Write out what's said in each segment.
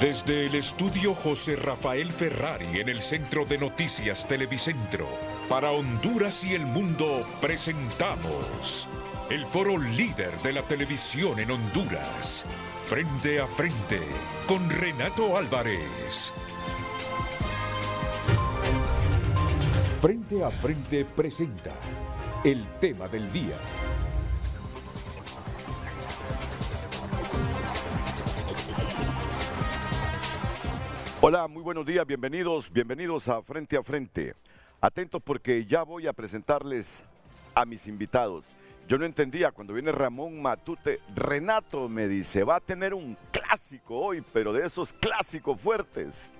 Desde el estudio José Rafael Ferrari en el Centro de Noticias Televicentro, para Honduras y el mundo presentamos el foro líder de la televisión en Honduras. Frente a frente con Renato Álvarez. Frente a frente presenta el tema del día. Hola, muy buenos días, bienvenidos a Frente a Frente. Atentos porque ya voy a presentarles a mis invitados. Yo no entendía cuando viene Ramón Matute, Renato me dice, va a tener un clásico hoy, pero de esos clásicos fuertes.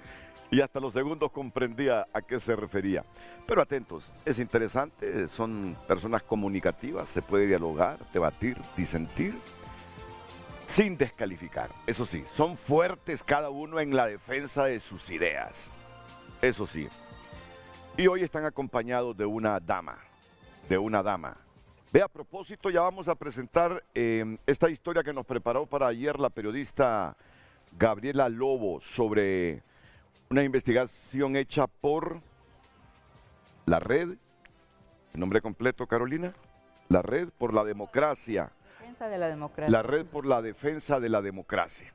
Y hasta los segundos comprendía a qué se refería. Pero atentos, es interesante, son personas comunicativas, se puede dialogar, debatir, disentir, sin descalificar. Eso sí, son fuertes cada uno en la defensa de sus ideas. Eso sí. Y hoy están acompañados de una dama. Ve, a propósito, ya vamos a presentar esta historia que nos preparó para ayer la periodista Gabriela Lobo sobre una investigación hecha por la Red, el nombre completo, Carolina, la Red por la Democracia. De la democracia. La Red por la Defensa de la Democracia.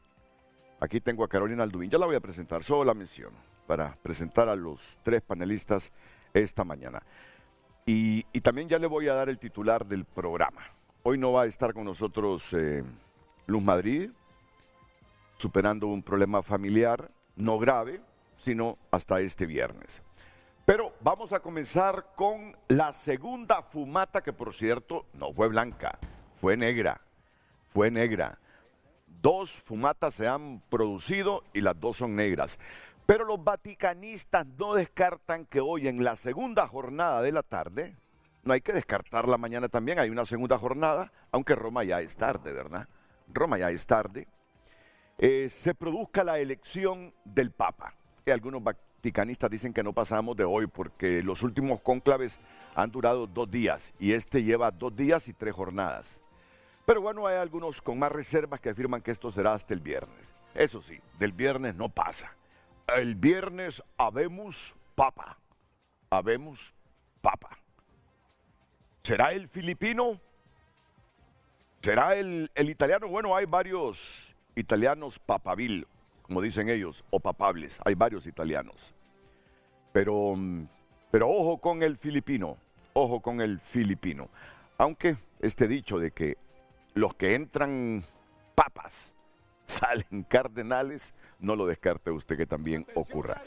Aquí tengo a Carolina Aldubín, ya la voy a presentar, solo la menciono, para presentar a los tres panelistas esta mañana. Y también ya le voy a dar el titular del programa. Hoy no va a estar con nosotros Luz Madrid, superando un problema familiar, no grave, sino hasta este viernes. Pero vamos a comenzar con la segunda fumata, que por cierto no fue blanca, fue negra. Dos fumatas se han producido y las dos son negras. Pero los vaticanistas no descartan que hoy en la segunda jornada de la tarde, no hay que descartar la mañana también, hay una segunda jornada, aunque Roma ya es tarde, ¿verdad? Roma ya es tarde. Se produzca la elección del Papa. Y algunos vaticanistas dicen que no pasamos de hoy porque los últimos cónclaves han durado 2 días y este lleva 2 días y 3 jornadas. Pero bueno, hay algunos con más reservas que afirman que esto será hasta el viernes. Eso sí, del viernes no pasa. El viernes habemos Papa. ¿Será el filipino? ¿Será el italiano? Bueno, hay varios italianos papavil, como dicen ellos, o papables. Hay varios italianos. Pero ojo con el filipino. Aunque este dicho de que los que entran papas salen cardenales, no lo descarte usted que también ocurra.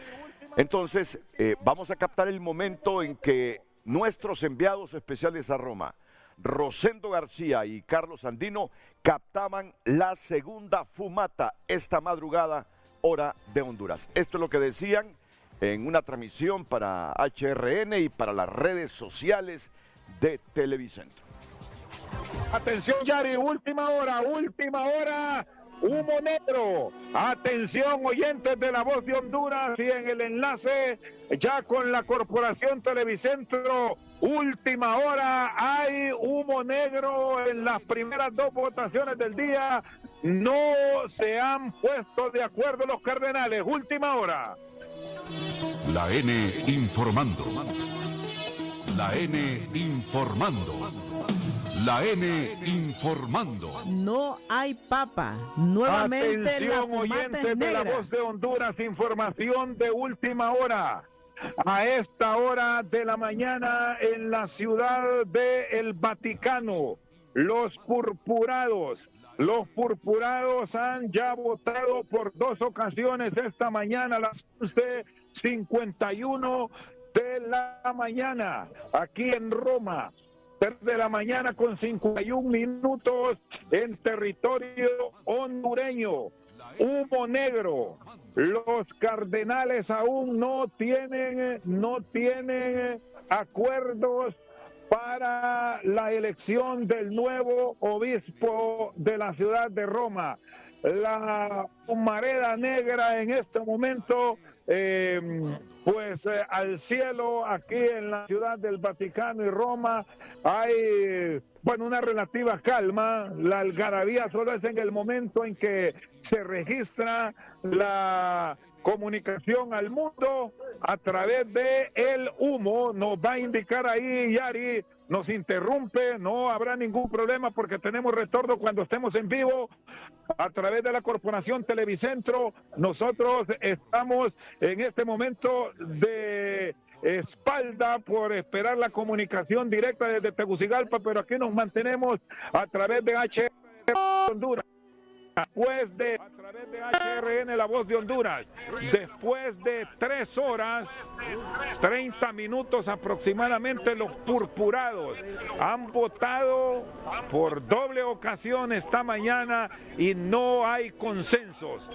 Entonces, vamos a captar el momento en que nuestros enviados especiales a Roma, Rosendo García y Carlos Andino, captaban la segunda fumata esta madrugada, hora de Honduras. Esto es lo que decían en una transmisión para HRN y para las redes sociales de Televicentro. Atención, Yari, última hora, humo negro. Atención, oyentes de La Voz de Honduras y en el enlace ya con la Corporación Televicentro. Última hora, hay humo negro en las primeras 2 votaciones del día. No se han puesto de acuerdo los cardenales. Última hora. La N informando. La N informando. La N informando. No hay papa. Nuevamente atención, la oyentes es de La Voz de Honduras, información de última hora. A esta hora de la mañana en la ciudad de El Vaticano, los purpurados han ya votado por 2 ocasiones esta mañana a las 11:51 de la mañana, aquí en Roma. De la mañana con 51 minutos en territorio hondureño. Humo negro. Los cardenales aún no tienen acuerdos para la elección del nuevo obispo de la ciudad de Roma. La humareda negra en este momento al cielo aquí en la ciudad del Vaticano y Roma. Hay, bueno, una relativa calma. La algarabía solo es en el momento en que se registra la comunicación al mundo a través de el humo. Nos va a indicar ahí, Yari, nos interrumpe, no habrá ningún problema porque tenemos retorno cuando estemos en vivo a través de la Corporación Televicentro. Nosotros estamos en este momento de espalda por esperar la comunicación directa desde Tegucigalpa, pero aquí nos mantenemos a través de Honduras. Después de, a través de HRN, La Voz de Honduras, después de 3 horas, 30 minutos aproximadamente, los purpurados han votado por doble ocasión esta mañana y no hay consensos.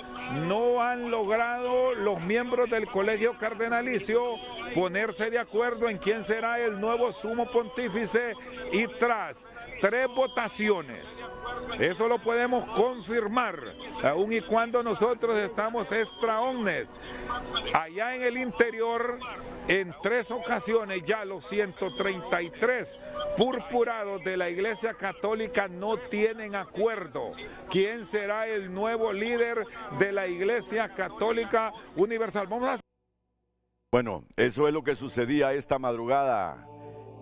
No han logrado los miembros del Colegio Cardenalicio ponerse de acuerdo en quién será el nuevo sumo pontífice, y tras 3 votaciones, eso lo podemos confirmar, aun y cuando nosotros estamos extra omnes. Allá en el interior, en 3 ocasiones ya los 133 purpurados de la Iglesia Católica no tienen acuerdo. ¿Quién será el nuevo líder de la Iglesia Católica Universal? Vamos a... Bueno, eso es lo que sucedía esta madrugada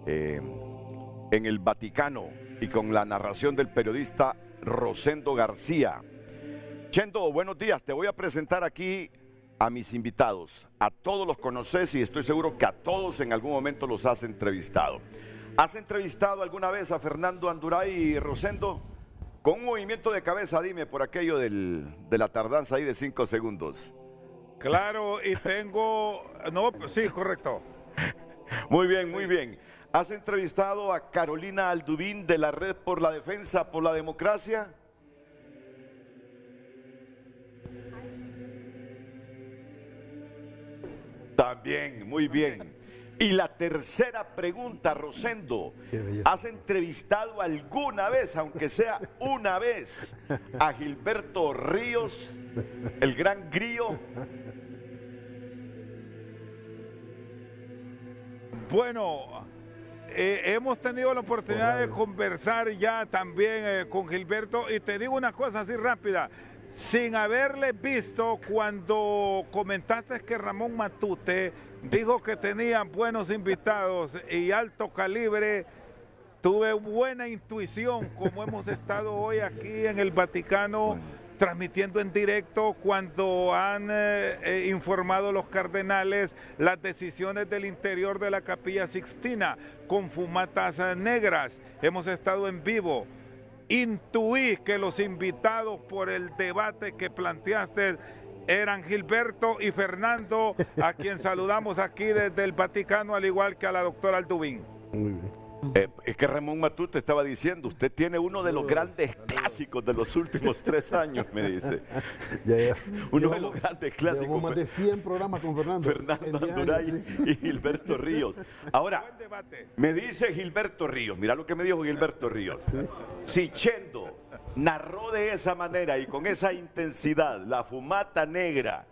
en el Vaticano, y con la narración del periodista Rosendo García. Chendo, buenos días. Te voy a presentar aquí a mis invitados. A todos los conoces y estoy seguro que a todos en algún momento los has entrevistado. ¿Has entrevistado alguna vez a Fernando Anduray y Rosendo? Con un movimiento de cabeza, dime, por aquello de la tardanza ahí de 5 segundos. Claro, y tengo... No, sí, correcto. Muy bien, muy bien. ¿Has entrevistado a Carolina Alduvín de la Red por la Defensa por la Democracia? También, muy bien. Y la tercera pregunta, Rosendo, ¿has entrevistado alguna vez, aunque sea una vez, a Gilberto Ríos, el gran Grillo? Bueno, hemos tenido la oportunidad de conversar ya también con Gilberto, y te digo una cosa así rápida, sin haberle visto cuando comentaste que Ramón Matute dijo que tenía buenos invitados y alto calibre. Tuve buena intuición, como hemos estado hoy aquí en el Vaticano, transmitiendo en directo cuando han informado los cardenales las decisiones del interior de la Capilla Sixtina con fumatas negras. Hemos estado en vivo. Intuí que los invitados por el debate que planteaste eran Gilberto y Fernando, a quien saludamos aquí desde el Vaticano, al igual que a la doctora Alduvín. Muy bien. Es que Ramón Matute estaba diciendo, usted tiene uno de los grandes clásicos de los últimos 3 años, me dice. Uno de los grandes clásicos. Llevamos más de 100 programas con Fernando Anduray y Gilberto Ríos. Ahora, me dice Gilberto Ríos, mira lo que me dijo Gilberto Ríos. Si Chendo narró de esa manera y con esa intensidad la fumata negra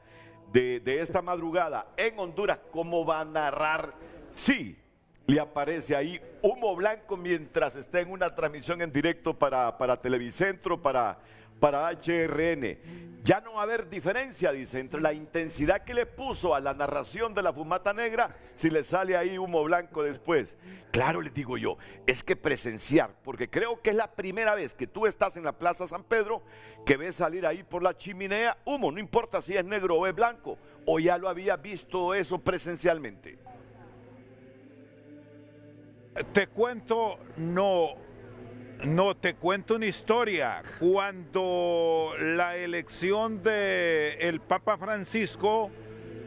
de esta madrugada en Honduras, ¿cómo va a narrar? Sí, le aparece ahí humo blanco mientras está en una transmisión en directo para Televicentro, para HRN. Ya no va a haber diferencia, dice, entre la intensidad que le puso a la narración de la fumata negra, si le sale ahí humo blanco después. Claro, les digo yo, es que presenciar, porque creo que es la primera vez que tú estás en la Plaza San Pedro, que ves salir ahí por la chimenea humo, no importa si es negro o es blanco, o ya lo había visto eso presencialmente. Te cuento, no, te cuento una historia. Cuando la elección del Papa Francisco,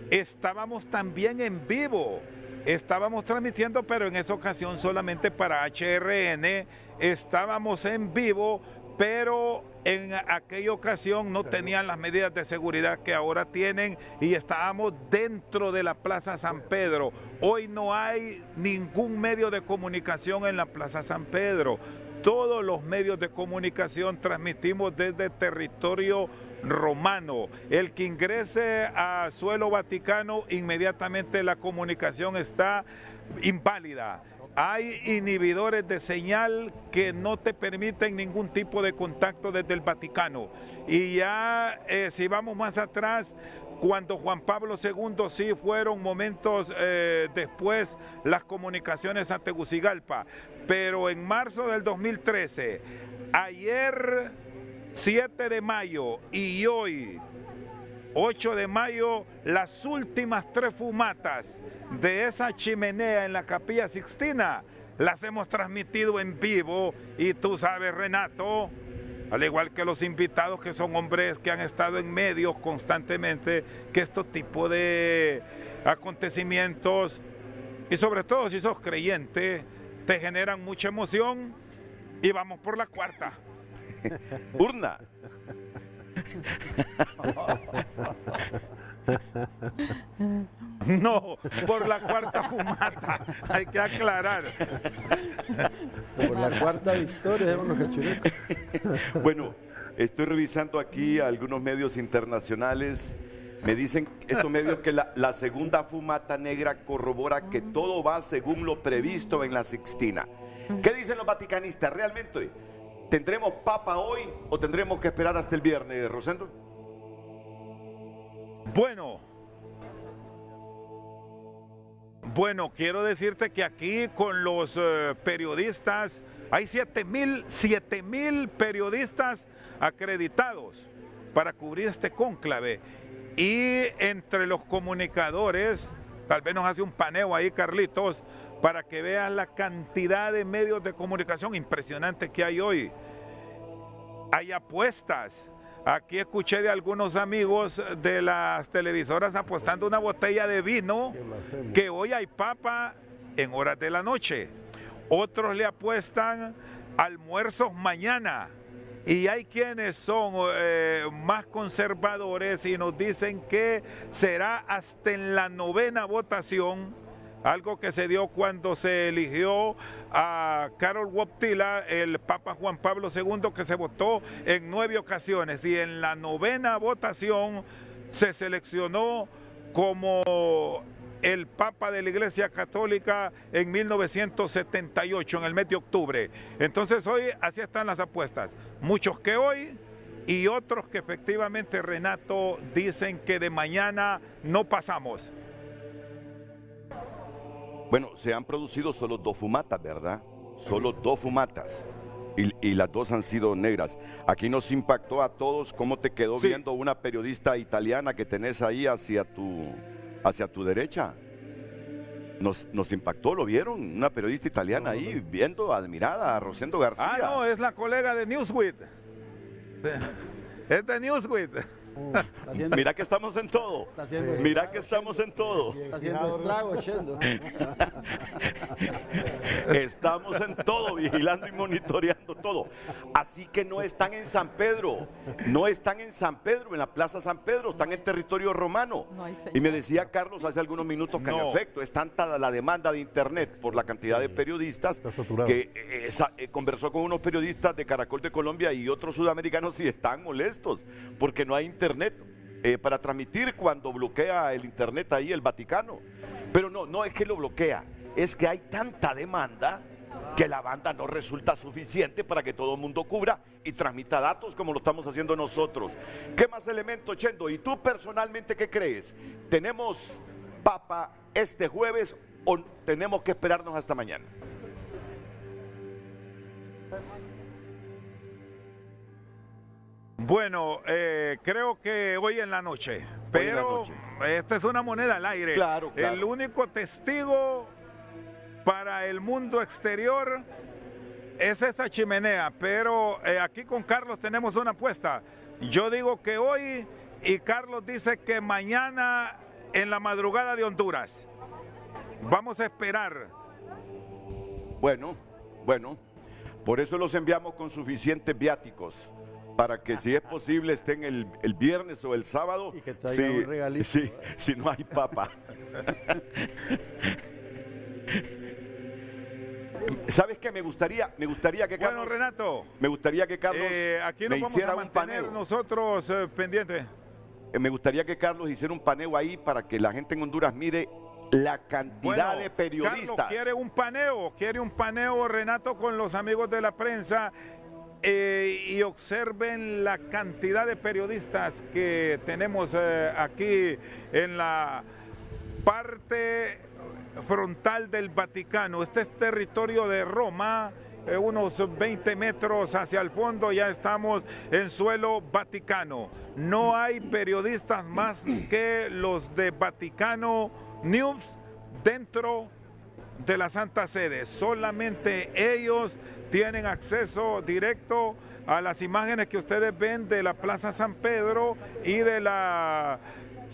estábamos también en vivo. Estábamos transmitiendo, pero en esa ocasión solamente para HRN. Estábamos en vivo, pero en aquella ocasión no tenían las medidas de seguridad que ahora tienen y estábamos dentro de la Plaza San Pedro. Hoy no hay ningún medio de comunicación en la Plaza San Pedro. todos los medios de comunicación transmitimos desde territorio romano. El que ingrese a suelo vaticano, inmediatamente la comunicación está inválida. Hay inhibidores de señal que no te permiten ningún tipo de contacto desde el Vaticano. Y ya, si vamos más atrás, cuando Juan Pablo II sí fueron momentos después las comunicaciones a Tegucigalpa. Pero en marzo del 2013, ayer 7 de mayo y hoy 8 de mayo, las últimas 3 fumatas de esa chimenea en la Capilla Sixtina las hemos transmitido en vivo y tú sabes, Renato, al igual que los invitados que son hombres que han estado en medios constantemente, que estos tipos de acontecimientos, y sobre todo si sos creyente, te generan mucha emoción y vamos por la cuarta. Urna. No, por la cuarta fumata, hay que aclarar. Por la cuarta victoria de los cachurecos. Bueno, estoy revisando aquí algunos medios internacionales. Me dicen estos medios que la segunda fumata negra corrobora que todo va según lo previsto en la Sixtina. ¿Qué dicen los vaticanistas? ¿Realmente tendremos papa hoy o tendremos que esperar hasta el viernes, Rosendo? Bueno, quiero decirte que aquí con los periodistas, hay 7,000 periodistas acreditados para cubrir este cónclave. Y entre los comunicadores, tal vez nos hace un paneo ahí, Carlitos, para que veas la cantidad de medios de comunicación impresionante que hay hoy. Hay apuestas. Aquí escuché de algunos amigos de las televisoras apostando una botella de vino, que hoy hay papa en horas de la noche. Otros le apuestan almuerzos mañana. Y hay quienes son más conservadores y nos dicen que será hasta en la 9ª votación, algo que se dio cuando se eligió a Karol Wojtyla, el Papa Juan Pablo II, que se votó en 9 ocasiones, y en la 9ª votación se seleccionó como el Papa de la Iglesia Católica en 1978, en el mes de octubre. Entonces hoy así están las apuestas, muchos que hoy y otros que efectivamente, Renato, dicen que de mañana no pasamos. Bueno, se han producido solo 2 fumatas, ¿verdad? Solo 2 fumatas. Y las 2 han sido negras. Aquí nos impactó a todos cómo te quedó viendo una periodista italiana que tenés ahí hacia tu derecha. Nos impactó, ¿lo vieron? Una periodista italiana ahí viendo, admirada a Rosendo García. Ah, no, es la colega de Newsweek. Es de Newsweek. Mira que estamos en todo. Mira que estamos en todo. Está haciendo estrago, Chendo. Estamos en todo, vigilando y monitoreando todo. Así que no están en San Pedro, no están en San Pedro, en la Plaza San Pedro, están en territorio romano. Y me decía Carlos hace algunos minutos que en efecto es tanta la demanda de internet por la cantidad de periodistas que conversó con unos periodistas de Caracol de Colombia y otros sudamericanos y están molestos porque no hay internet para transmitir cuando bloquea el internet ahí el Vaticano. Pero no es que lo bloquea, es que hay tanta demanda que la banda no resulta suficiente para que todo el mundo cubra y transmita datos como lo estamos haciendo nosotros. ¿Qué más elementos, Chendo? ¿Y tú personalmente qué crees? ¿Tenemos papa este jueves o tenemos que esperarnos hasta mañana? Bueno, creo que hoy en la noche, pero esta es una moneda al aire. Claro. El único testigo para el mundo exterior es esa chimenea, pero aquí con Carlos tenemos una apuesta. Yo digo que hoy y Carlos dice que mañana en la madrugada de Honduras. Vamos a esperar. Bueno, por eso los enviamos con suficientes viáticos, para que si es posible estén el viernes o el sábado, y que traigan un regalito. Si no hay papa. ¿Sabes qué? Me gustaría que Carlos... Bueno, Renato. Me gustaría que Carlos aquí me nos hiciera vamos a un mantener paneo. nosotros pendientes. Me gustaría que Carlos hiciera un paneo ahí para que la gente en Honduras mire la cantidad de periodistas. Carlos quiere un paneo, Renato, con los amigos de la prensa y observen la cantidad de periodistas que tenemos aquí en la parte frontal del Vaticano. Este es territorio de Roma. Unos 20 metros hacia el fondo ya estamos en suelo vaticano. No hay periodistas más que los de Vaticano News dentro de la Santa Sede. Solamente ellos tienen acceso directo a las imágenes que ustedes ven de la Plaza San Pedro y de la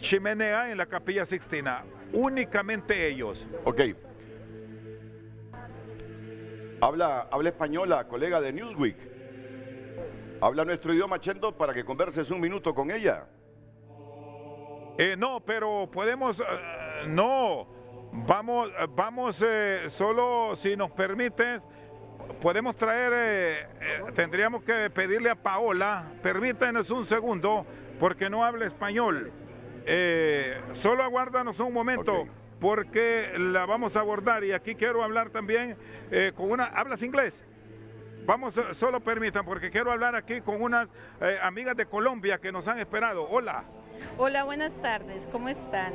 chimenea en la Capilla Sixtina. Únicamente ellos. Ok. Habla española, colega de Newsweek. Habla nuestro idioma, Chendo, para que converses un minuto con ella. No, pero podemos, no, vamos, solo si nos permites, podemos traer, tendríamos que pedirle a Paola, permítanos un segundo, porque no habla español. Solo aguárdanos un momento. Okay. Porque la vamos a abordar y aquí quiero hablar también con una... ¿Hablas inglés? Vamos, solo permitan, porque quiero hablar aquí con unas amigas de Colombia que nos han esperado. Hola. Hola, buenas tardes, ¿cómo están?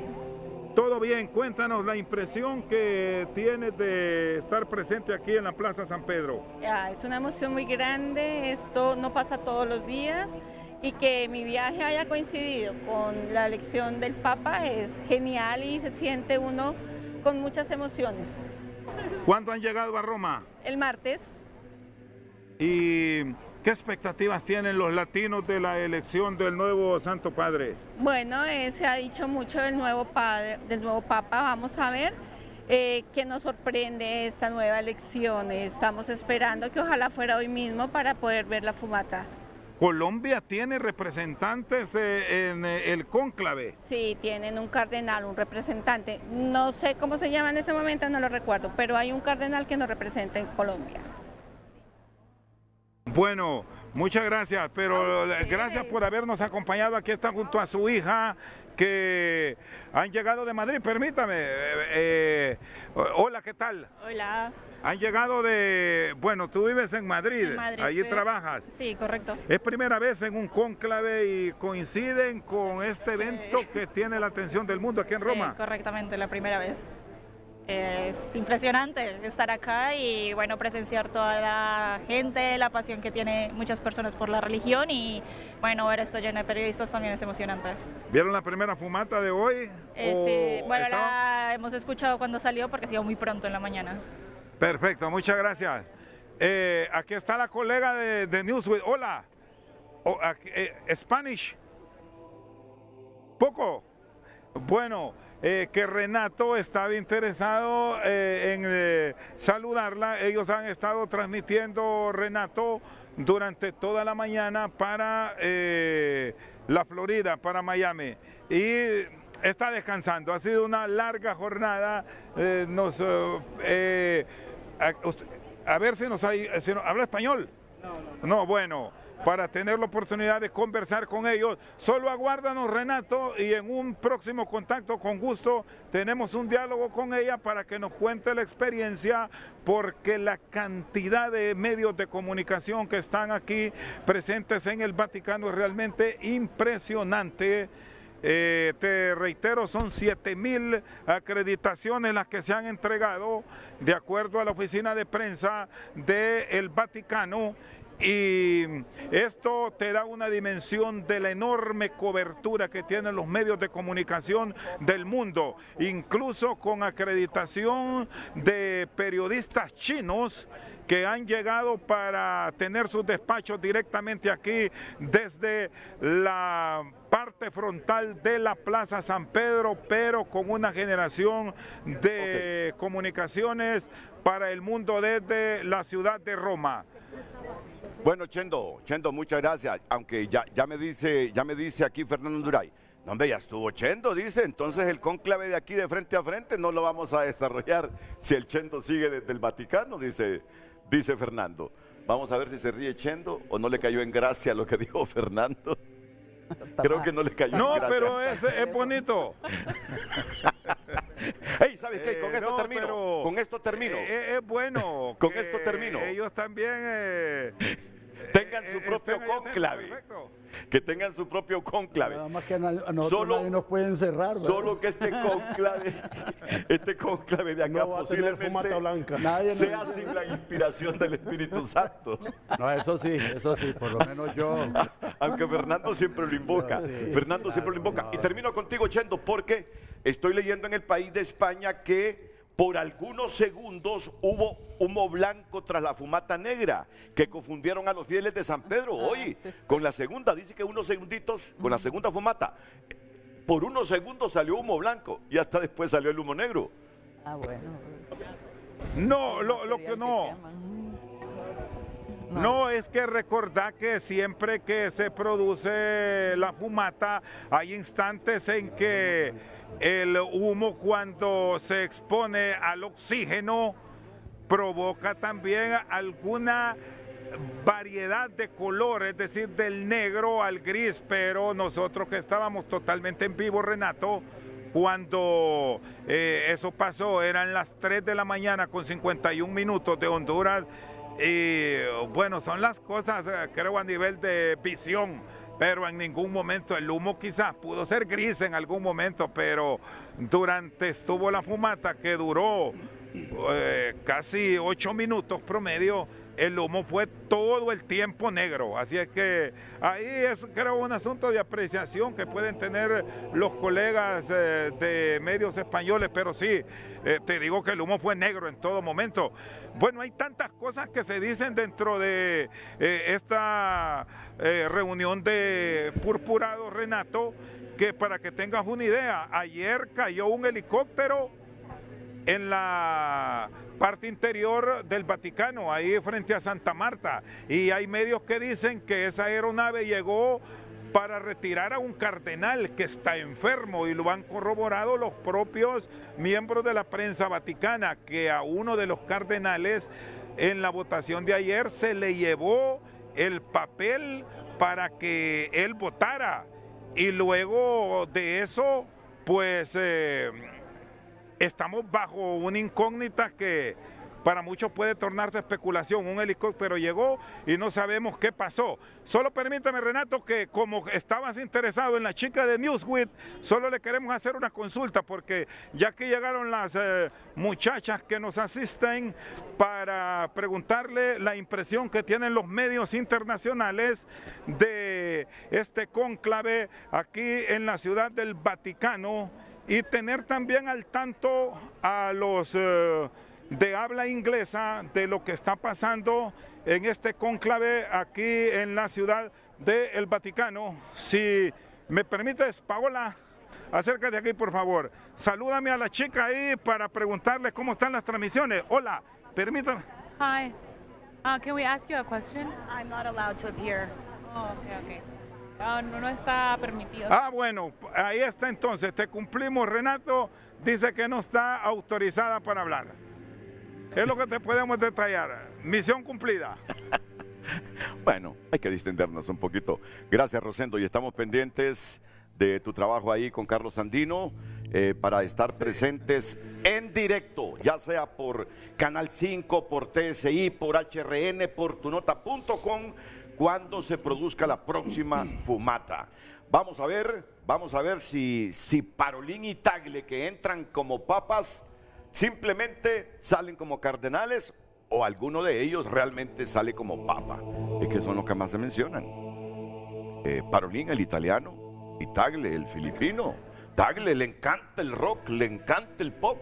Todo bien, cuéntanos la impresión que tienes de estar presente aquí en la Plaza San Pedro. Es una emoción muy grande, esto no pasa todos los días. Y que mi viaje haya coincidido con la elección del Papa es genial y se siente uno con muchas emociones. ¿Cuándo han llegado a Roma? El martes. ¿Y qué expectativas tienen los latinos de la elección del nuevo Santo Padre? Bueno, se ha dicho mucho del nuevo Papa, vamos a ver qué nos sorprende esta nueva elección. Estamos esperando que ojalá fuera hoy mismo para poder ver la fumata. ¿Colombia tiene representantes en el cónclave? Sí, tienen un cardenal, un representante. No sé cómo se llama en ese momento, no lo recuerdo, pero hay un cardenal que nos representa en Colombia. Bueno, muchas gracias, pero gracias por habernos acompañado. Aquí está junto a su hija, que han llegado de Madrid. Permítame. Hola, ¿qué tal? Hola. Han llegado de... Bueno, tú vives en Madrid, allí sí. trabajas. Sí, correcto. Es primera vez en un cónclave y coinciden con este evento que tiene la atención del mundo aquí en Roma. Sí, correctamente, la primera vez. Es impresionante estar acá y bueno, presenciar toda la gente, la pasión que tiene muchas personas por la religión y bueno, ver esto lleno de periodistas también es emocionante. ¿Vieron la primera fumata de hoy? Sí, bueno, la hemos escuchado cuando salió porque ha sido muy pronto en la mañana. Perfecto, muchas gracias. Aquí está la colega de Newsweek. Hola. Spanish. Poco. Bueno, que Renato estaba interesado en saludarla. Ellos han estado transmitiendo, Renato, durante toda la mañana para la Florida, para Miami. Y está descansando. Ha sido una larga jornada. A ver si nos ¿habla español? No, bueno, para tener la oportunidad de conversar con ellos. Solo aguárdanos, Renato, y en un próximo contacto, con gusto, tenemos un diálogo con ella para que nos cuente la experiencia, porque la cantidad de medios de comunicación que están aquí presentes en el Vaticano es realmente impresionante. Te reitero, son 7,000 acreditaciones las que se han entregado de acuerdo a la oficina de prensa del Vaticano, y esto te da una dimensión de la enorme cobertura que tienen los medios de comunicación del mundo, incluso con acreditación de periodistas chinos que han llegado para tener sus despachos directamente aquí desde la parte frontal de la Plaza San Pedro, pero con una generación de comunicaciones para el mundo desde la ciudad de Roma. Bueno, Chendo, muchas gracias. Aunque ya me dice aquí Fernando Duray, No, hombre, ya estuvo Chendo, dice. Entonces el cónclave de aquí de frente a frente no lo vamos a desarrollar si el Chendo sigue desde el Vaticano, dice Fernando. Vamos a ver si se ríe Chendo o no le cayó en gracia lo que dijo Fernando. Creo que no le cayó en gracia. No, pero es bonito. Hey, ¿sabes qué? Con esto termino. Con esto termino. Es bueno. Con esto termino. Ellos también tengan su propio cónclave. Que tengan su propio cónclave. Nada más que a nosotros nadie nos puede encerrar, ¿verdad? Solo que este cónclave de acá no posiblemente sea sin la inspiración del Espíritu Santo. No, eso sí, por lo menos yo. Aunque Fernando siempre lo invoca. Sí, Fernando siempre lo invoca. Y termino contigo, Chendo, porque estoy leyendo en el país de España que por algunos segundos hubo humo blanco tras la fumata negra que confundieron a los fieles de San Pedro hoy con la segunda. Dice que unos segunditos con la segunda fumata. Por unos segundos salió humo blanco y hasta después salió el humo negro. Ah, bueno. No, lo que no. No, es que recordar que siempre que se produce la fumata hay instantes en que el humo, cuando se expone al oxígeno, provoca también alguna variedad de color, es decir, del negro al gris, pero nosotros que estábamos totalmente en vivo, Renato, cuando eso pasó, eran las 3 de la mañana con 51 minutos de Honduras, y bueno, son las cosas, creo, a nivel de visión, pero en ningún momento el humo quizás pudo ser gris en algún momento, pero durante estuvo la fumata que duró casi 8 minutos promedio, el humo fue todo el tiempo negro, así es que ahí es, creo, un asunto de apreciación que pueden tener los colegas de medios españoles, pero sí, te digo que el humo fue negro en todo momento. Bueno, hay tantas cosas que se dicen dentro de esta reunión de Purpurado, Renato, que para que tengas una idea, ayer cayó un helicóptero en la parte interior del Vaticano, ahí frente a Santa Marta, y hay medios que dicen que esa aeronave llegó para retirar a un cardenal que está enfermo, y lo han corroborado los propios miembros de la prensa vaticana, que a uno de los cardenales en la votación de ayer se le llevó el papel para que él votara, y luego de eso pues estamos bajo una incógnita que para muchos puede tornarse especulación. Un helicóptero llegó y no sabemos qué pasó. Solo permítame, Renato, que como estabas interesado en la chica de Newsweek, solo le queremos hacer una consulta, porque ya que llegaron las muchachas que nos asisten para preguntarle la impresión que tienen los medios internacionales de este cónclave aquí en la ciudad del Vaticano, y tener también al tanto a los de habla inglesa de lo que está pasando en este cónclave aquí en la ciudad del Vaticano. Si me permites, Paola, acércate aquí, por favor. Salúdame a la chica ahí para preguntarle cómo están las transmisiones. Hola, permítame. Hi. Can we ask you a question? I'm not allowed to appear. Oh, okay. No está permitido. Bueno, ahí está entonces, te cumplimos, Renato. Dice que no está autorizada para hablar. Es lo que te podemos detallar. Misión cumplida. Bueno, hay que distendernos un poquito. Gracias, Rosendo, y estamos pendientes de tu trabajo ahí con Carlos Andino para estar presentes en directo, ya sea por Canal 5, por TSI, por HRN, por tunota.com, cuando se produzca la próxima fumata. Vamos a ver si Parolín y Tagle, que entran como papas, simplemente salen como cardenales, o alguno de ellos realmente sale como papa. Es que son los que más se mencionan. Parolín, el italiano, y Tagle, el filipino. Tagle le encanta el rock, le encanta el pop.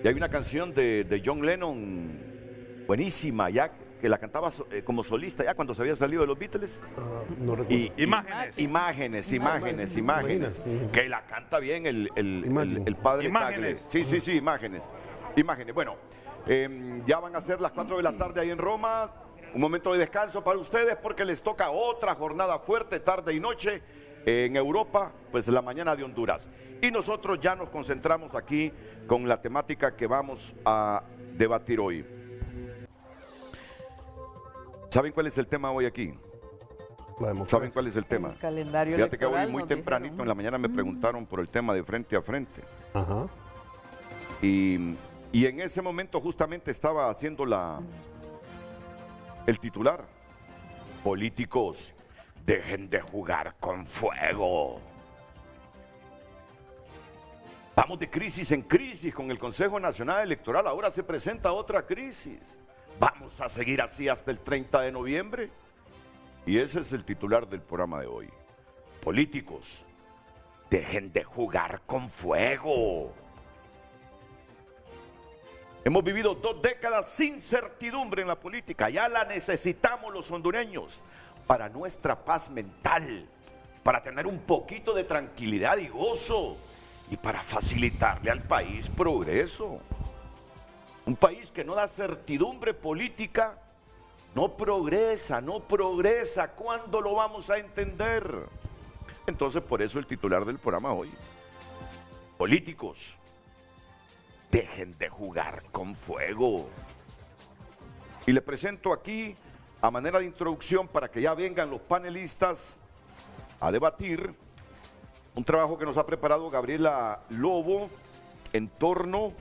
Y hay una canción de John Lennon buenísima, ya que la cantaba como solista ya cuando se había salido de los Beatles. No y imágenes, que la canta bien el padre Tagle. Sí, imágenes. Bueno, ya van a ser las 4 de la tarde ahí en Roma. Un momento de descanso para ustedes porque les toca otra jornada fuerte, tarde y noche, En Europa, pues la mañana de Honduras. Y nosotros ya nos concentramos aquí con la temática que vamos a debatir hoy. ¿Saben cuál es el tema hoy aquí? ¿Saben cuál es el tema? El calendario Fíjate que electoral, hoy muy nos tempranito dijeron. en la mañana me preguntaron por el tema de frente a frente. Ajá. Y en ese momento justamente estaba haciendo el titular. Políticos, dejen de jugar con fuego. Vamos de crisis en crisis con el Consejo Nacional Electoral. Ahora se presenta otra crisis. ¿Vamos a seguir así hasta el 30 de noviembre? Y ese es el titular del programa de hoy. Políticos, dejen de jugar con fuego. Hemos vivido 2 décadas sin certidumbre en la política. Ya la necesitamos los hondureños para nuestra paz mental, para tener un poquito de tranquilidad y gozo y para facilitarle al país progreso. Un país que no da certidumbre política no progresa, no progresa. ¿Cuándo lo vamos a entender? Entonces, por eso el titular del programa hoy. Políticos, dejen de jugar con fuego. Y le presento aquí, a manera de introducción, para que ya vengan los panelistas a debatir, un trabajo que nos ha preparado Gabriela Lobo en torno...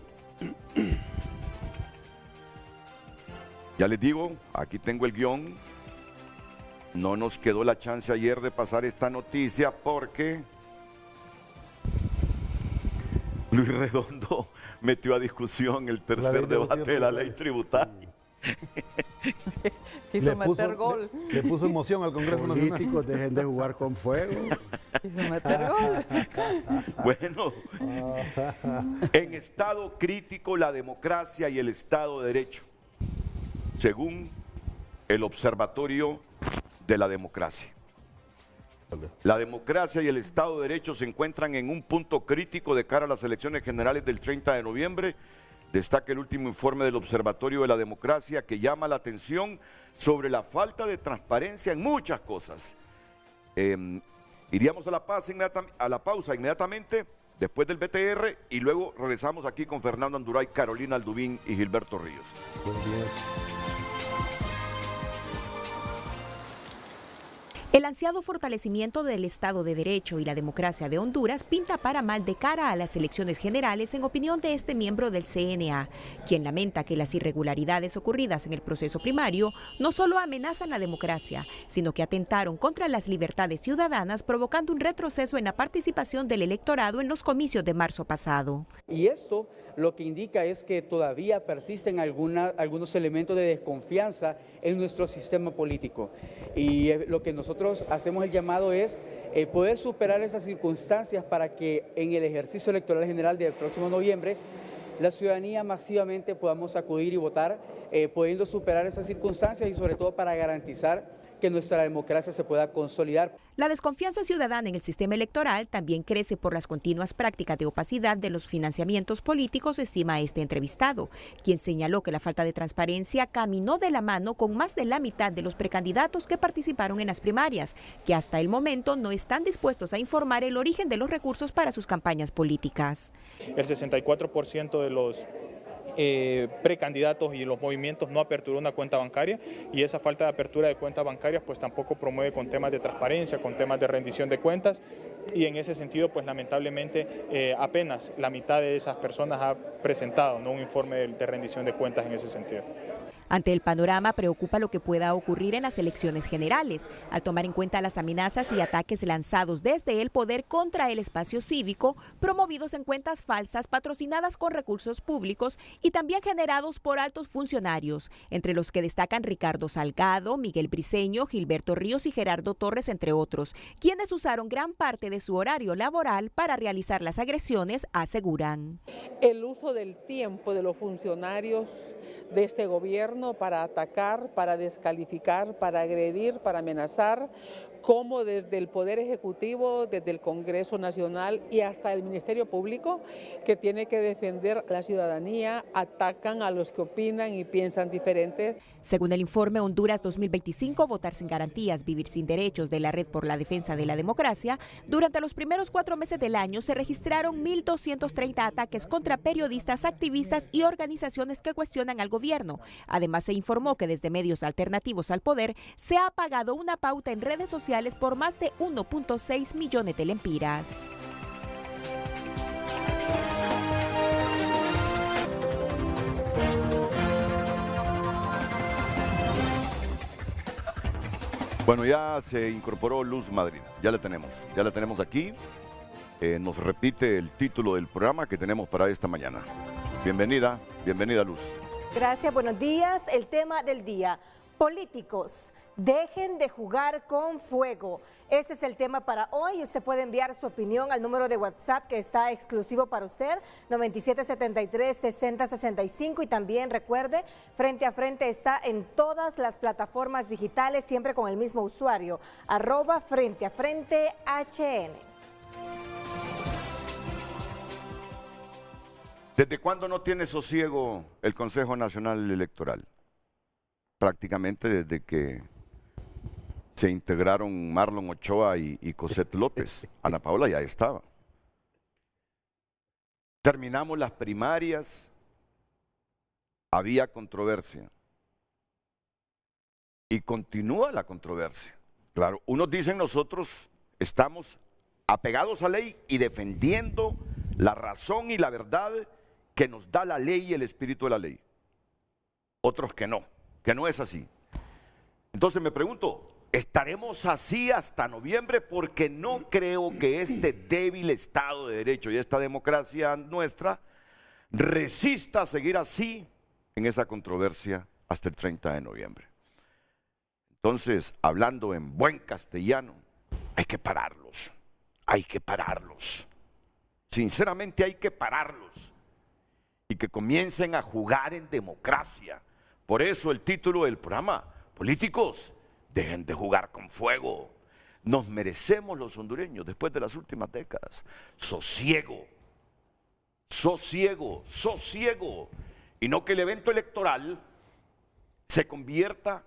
Ya les digo, aquí tengo el guión. No nos quedó la chance ayer de pasar esta noticia porque Luis Redondo metió a discusión el tercer debate de la ley tributaria. Quiso meter gol. Le puso emoción al Congreso Nacional. Políticos, dejen de jugar con fuego. Quiso meter gol. Bueno, en estado crítico la democracia y el Estado de Derecho, según el Observatorio de la Democracia. La democracia y el Estado de Derecho se encuentran en un punto crítico de cara a las elecciones generales del 30 de noviembre. Destaca el último informe del Observatorio de la Democracia que llama la atención sobre la falta de transparencia en muchas cosas. Iríamos a la pausa inmediatamente después del BTR y luego regresamos aquí con Fernando Anduray, Carolina Aldubín y Gilberto Ríos. Buenos días. El ansiado fortalecimiento del Estado de Derecho y la democracia de Honduras pinta para mal de cara a las elecciones generales, en opinión de este miembro del CNA, quien lamenta que las irregularidades ocurridas en el proceso primario no solo amenazan la democracia, sino que atentaron contra las libertades ciudadanas, provocando un retroceso en la participación del electorado en los comicios de marzo pasado. Y esto lo que indica es que todavía persisten algunos elementos de desconfianza en nuestro sistema político. Y lo que nosotros hacemos el llamado es poder superar esas circunstancias para que en el ejercicio electoral general del próximo noviembre la ciudadanía masivamente podamos acudir y votar, pudiendo superar esas circunstancias y sobre todo para garantizar que nuestra democracia se pueda consolidar. La desconfianza ciudadana en el sistema electoral también crece por las continuas prácticas de opacidad de los financiamientos políticos, estima este entrevistado, quien señaló que la falta de transparencia caminó de la mano con más de la mitad de los precandidatos que participaron en las primarias, que hasta el momento no están dispuestos a informar el origen de los recursos para sus campañas políticas. El 64% de los precandidatos y los movimientos no aperturó una cuenta bancaria, y esa falta de apertura de cuentas bancarias pues tampoco promueve con temas de transparencia, con temas de rendición de cuentas, y en ese sentido pues lamentablemente apenas la mitad de esas personas ha presentado un informe de rendición de cuentas en ese sentido. Ante el panorama preocupa lo que pueda ocurrir en las elecciones generales, al tomar en cuenta las amenazas y ataques lanzados desde el poder contra el espacio cívico, promovidos en cuentas falsas, patrocinadas con recursos públicos y también generados por altos funcionarios, entre los que destacan Ricardo Salgado, Miguel Briceño, Gilberto Ríos y Gerardo Torres, entre otros, quienes usaron gran parte de su horario laboral para realizar las agresiones, aseguran. El uso del tiempo de los funcionarios de este gobierno gobierno para atacar, para descalificar, para agredir, para amenazar, como desde el Poder Ejecutivo, desde el Congreso Nacional y hasta el Ministerio Público, que tiene que defender a la ciudadanía, atacan a los que opinan y piensan diferente. Según el informe Honduras 2025, Votar sin garantías, vivir sin derechos de la Red por la Defensa de la Democracia, durante los primeros 4 meses del año se registraron 1.230 ataques contra periodistas, activistas y organizaciones que cuestionan al gobierno. Además, se informó que desde medios alternativos al poder se ha pagado una pauta en redes sociales por más de 1.6 millones de lempiras. Bueno, ya se incorporó Luz Madrid, ya la tenemos aquí. Nos repite el título del programa que tenemos para esta mañana. Bienvenida Luz. Gracias, buenos días. El tema del día, políticos, dejen de jugar con fuego. Ese es el tema para hoy. Usted puede enviar su opinión al número de WhatsApp que está exclusivo para usted, 9773-6065. Y también recuerde, Frente a Frente está en todas las plataformas digitales, siempre con el mismo usuario, @FrenteAFrenteHN. ¿Desde cuándo no tiene sosiego el Consejo Nacional Electoral? Prácticamente desde que se integraron Marlon Ochoa y Cosette López. Ana Paola ya estaba. Terminamos las primarias, había controversia. Y continúa la controversia. Claro, unos dicen nosotros estamos apegados a la ley y defendiendo la razón y la verdad que nos da la ley y el espíritu de la ley. Otros que no es así. Entonces me pregunto, ¿estaremos así hasta noviembre? Porque no creo que este débil Estado de Derecho y esta democracia nuestra resista a seguir así en esa controversia hasta el 30 de noviembre. Entonces, hablando en buen castellano, hay que pararlos. Sinceramente hay que pararlos y que comiencen a jugar en democracia. Por eso el título del programa, políticos, dejen de jugar con fuego. Nos merecemos los hondureños, después de las últimas décadas, sosiego. Y no que el evento electoral se convierta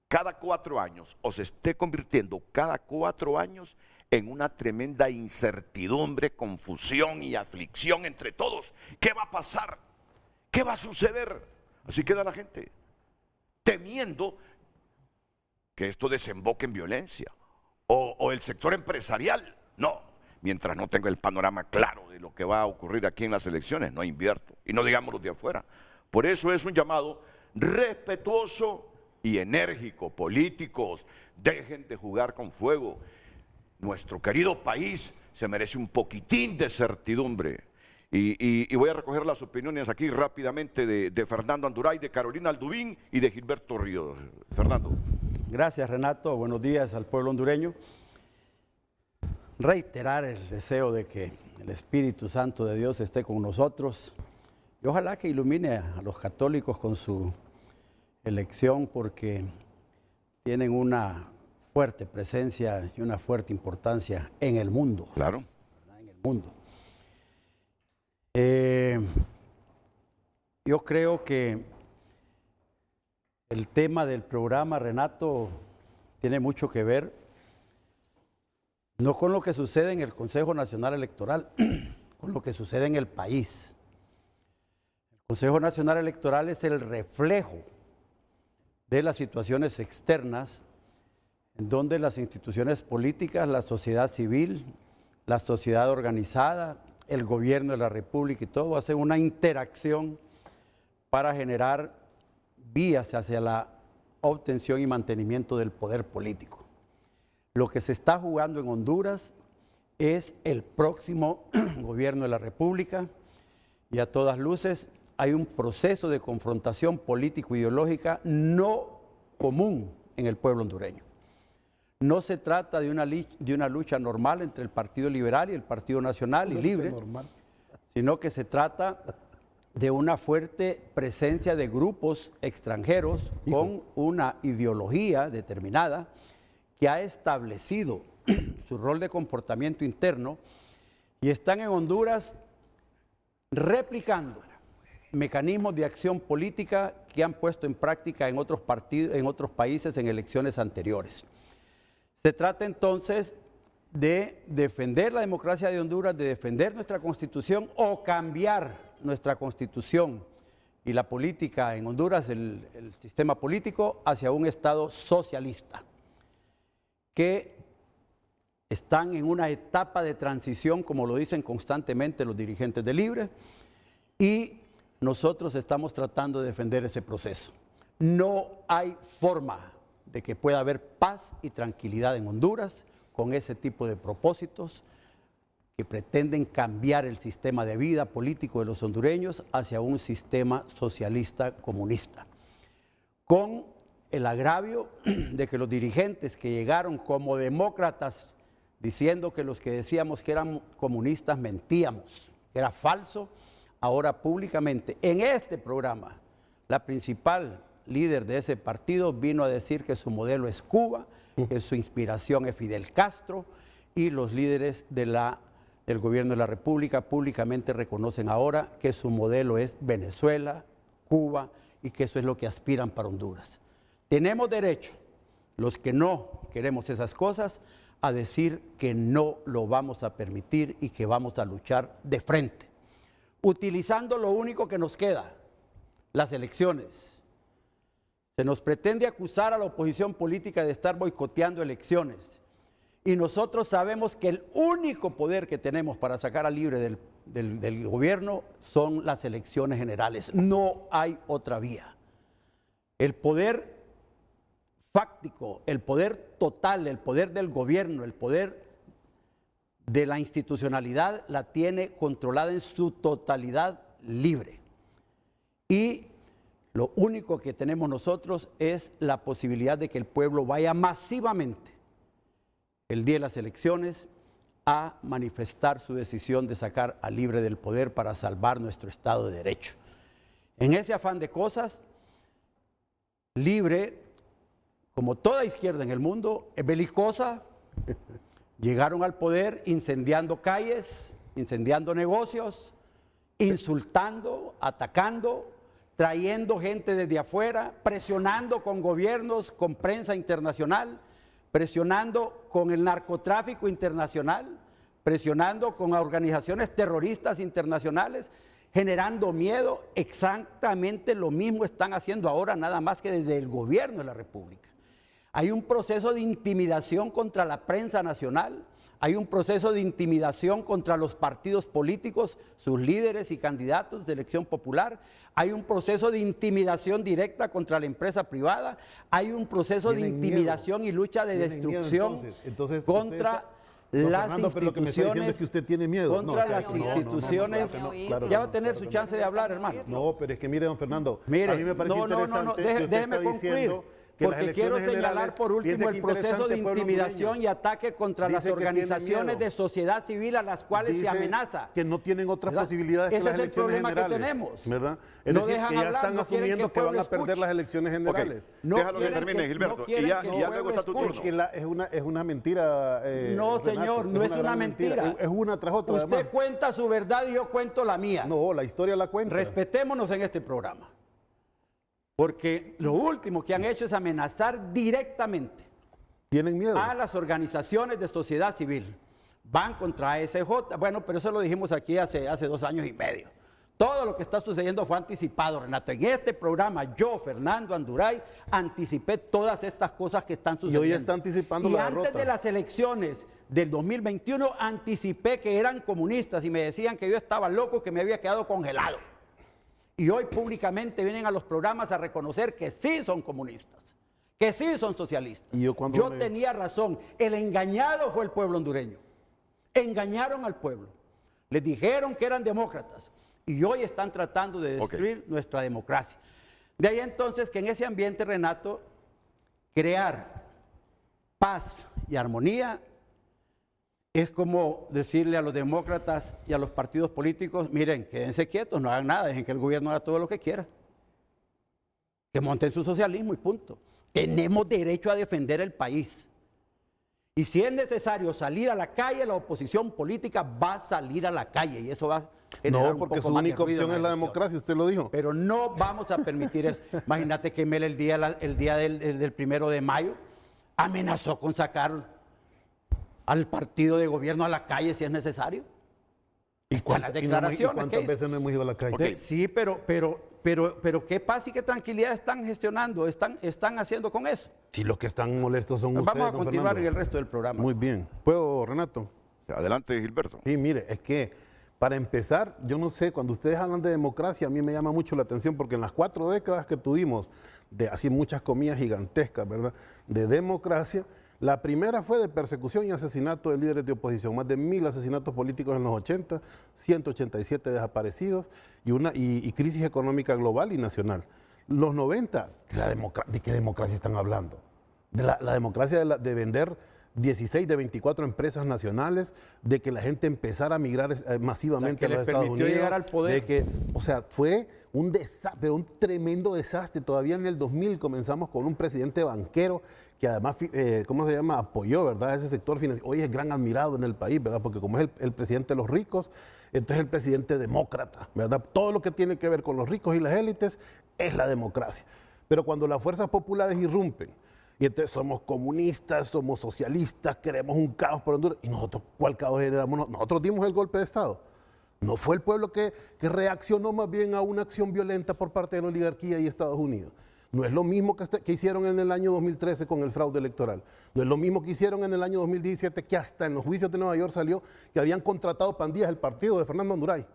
cada 4 años, o se esté convirtiendo cada 4 años en una tremenda incertidumbre, confusión y aflicción entre todos. ¿Qué va a pasar? ¿Qué va a suceder? Así queda la gente, temiendo que esto desemboque en violencia, o el sector empresarial. No, mientras no tenga el panorama claro de lo que va a ocurrir aquí en las elecciones, no invierto, y no digamos los de afuera. Por eso es un llamado respetuoso y enérgico. Políticos, dejen de jugar con fuego. Nuestro querido país se merece un poquitín de certidumbre. Y voy a recoger las opiniones aquí rápidamente de Fernando Anduray, de Carolina Aldubín y de Gilberto Ríos. Fernando. Gracias, Renato. Buenos días al pueblo hondureño. Reiterar el deseo de que el Espíritu Santo de Dios esté con nosotros y ojalá que ilumine a los católicos con su elección, porque tienen una fuerte presencia y una fuerte importancia en el mundo. Claro. En el mundo. Yo creo que el tema del programa, Renato, tiene mucho que ver no con lo que sucede en el Consejo Nacional Electoral, con lo que sucede en el país. El Consejo Nacional Electoral es el reflejo de las situaciones externas en donde las instituciones políticas, la sociedad civil, la sociedad organizada, el gobierno de la República y todo hacen una interacción para generar vías hacia la obtención y mantenimiento del poder político. Lo que se está jugando en Honduras es el próximo gobierno de la República y a todas luces hay un proceso de confrontación político-ideológica no común en el pueblo hondureño. No se trata de una lucha normal entre el Partido Liberal y el Partido Nacional y Libre, sino que se trata de una fuerte presencia de grupos extranjeros con una ideología determinada que ha establecido su rol de comportamiento interno y están en Honduras replicando mecanismos de acción política que han puesto en práctica en otros países en elecciones anteriores. Se trata entonces de defender la democracia de Honduras, de defender nuestra Constitución o cambiar nuestra Constitución y la política en Honduras, el sistema político, hacia un Estado socialista, que están en una etapa de transición, como lo dicen constantemente los dirigentes de Libre, y nosotros estamos tratando de defender ese proceso. No hay forma de que pueda haber paz y tranquilidad en Honduras con ese tipo de propósitos que pretenden cambiar el sistema de vida político de los hondureños hacia un sistema socialista comunista, con el agravio de que los dirigentes que llegaron como demócratas diciendo que los que decíamos que eran comunistas mentíamos, que era falso, ahora públicamente en este programa la principal líder de ese partido vino a decir que su modelo es Cuba, que su inspiración es Fidel Castro, y los líderes del gobierno de la República públicamente reconocen ahora que su modelo es Venezuela, Cuba, y que eso es lo que aspiran para Honduras. Tenemos derecho, los que no queremos esas cosas, a decir que no lo vamos a permitir y que vamos a luchar de frente, utilizando lo único que nos queda, las elecciones. Se nos pretende acusar a la oposición política de estar boicoteando elecciones. Y nosotros sabemos que el único poder que tenemos para sacar a Libre del gobierno son las elecciones generales. No hay otra vía. El poder fáctico, el poder total, el poder del gobierno, el poder de la institucionalidad la tiene controlada en su totalidad Libre. Y lo único que tenemos nosotros es la posibilidad de que el pueblo vaya masivamente el día de las elecciones a manifestar su decisión de sacar a Libre del poder para salvar nuestro Estado de Derecho. En ese afán de cosas, Libre, como toda izquierda en el mundo, es belicosa. Llegaron al poder incendiando calles, incendiando negocios, insultando, atacando, trayendo gente desde afuera, presionando con gobiernos, con prensa internacional, presionando con el narcotráfico internacional, presionando con organizaciones terroristas internacionales, generando miedo. Exactamente lo mismo están haciendo ahora, nada más que desde el gobierno de la República. Hay un proceso de intimidación contra la prensa nacional, hay un proceso de intimidación contra los partidos políticos, sus líderes y candidatos de elección popular, hay un proceso de intimidación directa contra la empresa privada, hay un proceso de intimidación y lucha de destrucción contra las instituciones. Pero lo que me está diciendo es que usted tiene miedo. Contra las instituciones. Ya va a tener su chance de hablar, hermano. No, pero es que mire, don Fernando, mire, a mí me parece interesante que usted déjeme está concluir. Porque quiero señalar por último el proceso de intimidación y ataque contra las organizaciones de sociedad civil a las cuales se amenaza. Que no tienen otras posibilidades que las elecciones generales. Ese es el problema que tenemos. ¿Verdad? Es decir, que ya están asumiendo que van a perder las elecciones generales. Déjalo que termine, Gilberto. Y ya luego está tu turno. Es una mentira. No, señor, no es una mentira. Es una tras otra. Usted cuenta su verdad y yo cuento la mía. No, la historia la cuenta. Respetémonos en este programa. Porque lo último que han hecho es amenazar directamente. ¿Tienen miedo? A las organizaciones de sociedad civil. Van contra ASJ. Bueno, pero eso lo dijimos aquí hace 2 años y medio. Todo lo que está sucediendo fue anticipado, Renato. En este programa, yo, Fernando Anduray, anticipé todas estas cosas que están sucediendo. Y hoy está anticipando la derrota. Y antes de las elecciones del 2021, anticipé que eran comunistas y me decían que yo estaba loco, que me había quedado congelado. Y hoy públicamente vienen a los programas a reconocer que sí son comunistas, que sí son socialistas. ¿Y yo tenía razón. El engañado fue el pueblo hondureño. Engañaron al pueblo. Les dijeron que eran demócratas. Y hoy están tratando de destruir nuestra democracia. De ahí entonces que en ese ambiente, Renato, crear paz y armonía es como decirle a los demócratas y a los partidos políticos, miren, quédense quietos, no hagan nada, dejen que el gobierno haga todo lo que quiera. Que monten su socialismo y punto. Tenemos derecho a defender el país. Y si es necesario salir a la calle, la oposición política va a salir a la calle y eso va a generar no, porque su única opción es la democracia, usted lo dijo. Pero no vamos a permitir eso. Imagínate que Mel el día del 1 de mayo amenazó con sacar al partido de gobierno a la calle si es necesario. ¿Y cuántas veces no hemos ido a la calle? Okay. Sí, pero qué paz y qué tranquilidad están gestionando, están haciendo con eso. Si los que están molestos son ustedes, vamos a continuar en el resto del programa. Muy bien. ¿Puedo, Renato? Adelante, Gilberto. Sí, mire, es que para empezar, yo no sé, cuando ustedes hablan de democracia, a mí me llama mucho la atención porque en las 4 décadas que tuvimos, de así muchas comillas gigantescas, ¿verdad?, de democracia, la primera fue de persecución y asesinato de líderes de oposición, más de 1000 asesinatos políticos en los 80, 187 desaparecidos y crisis económica global y nacional. Los 90, ¿de qué democracia están hablando? De la democracia de vender 16 de 24 empresas nacionales, de que la gente empezara a migrar masivamente a los Estados Unidos, llegar al poder. De que, o sea, fue un desastre, un tremendo desastre. Todavía en el 2000 comenzamos con un presidente banquero que además, ¿cómo se llama?, apoyó, ¿verdad?, ese sector financiero. Hoy es gran admirado en el país, ¿verdad?, porque como es el presidente de los ricos, entonces es el presidente demócrata, ¿verdad? Todo lo que tiene que ver con los ricos y las élites es la democracia. Pero cuando las fuerzas populares irrumpen, y entonces somos comunistas, somos socialistas, queremos un caos por Honduras, y nosotros, ¿cuál caos generamos? Nosotros dimos el golpe de Estado. No fue el pueblo que reaccionó más bien a una acción violenta por parte de la oligarquía y Estados Unidos. No es lo mismo que hicieron en el año 2013 con el fraude electoral. No es lo mismo que hicieron en el año 2017, que hasta en los juicios de Nueva York salió que habían contratado pandillas, el partido de Fernando Anduray.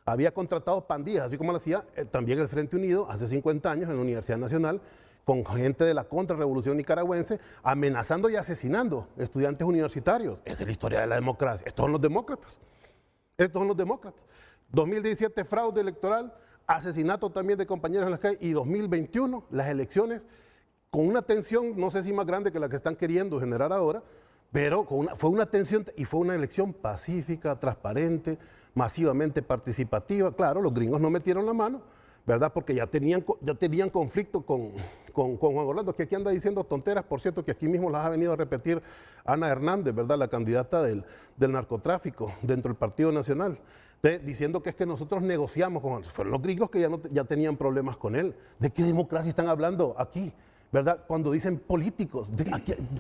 Había contratado pandillas, así como lo hacía también el Frente Unido hace 50 años en la Universidad Nacional, con gente de la contrarrevolución nicaragüense, amenazando y asesinando estudiantes universitarios. Esa es la historia de la democracia. Estos son los demócratas. Estos son los demócratas. 2017, fraude electoral, asesinato también de compañeros en las calles, y 2021, las elecciones, con una tensión, no sé si más grande que la que están queriendo generar ahora, pero fue una tensión y fue una elección pacífica, transparente, masivamente participativa. Claro, los gringos no metieron la mano, ¿verdad?, porque ya tenían conflicto con Juan Orlando, que aquí anda diciendo tonteras, por cierto, que aquí mismo las ha venido a repetir Ana Hernández, ¿verdad?, la candidata del narcotráfico dentro del Partido Nacional, diciendo que es que nosotros negociamos con él. Fueron los gringos que ya tenían problemas con él. ¿De qué democracia están hablando aquí? ¿Verdad? Cuando dicen políticos,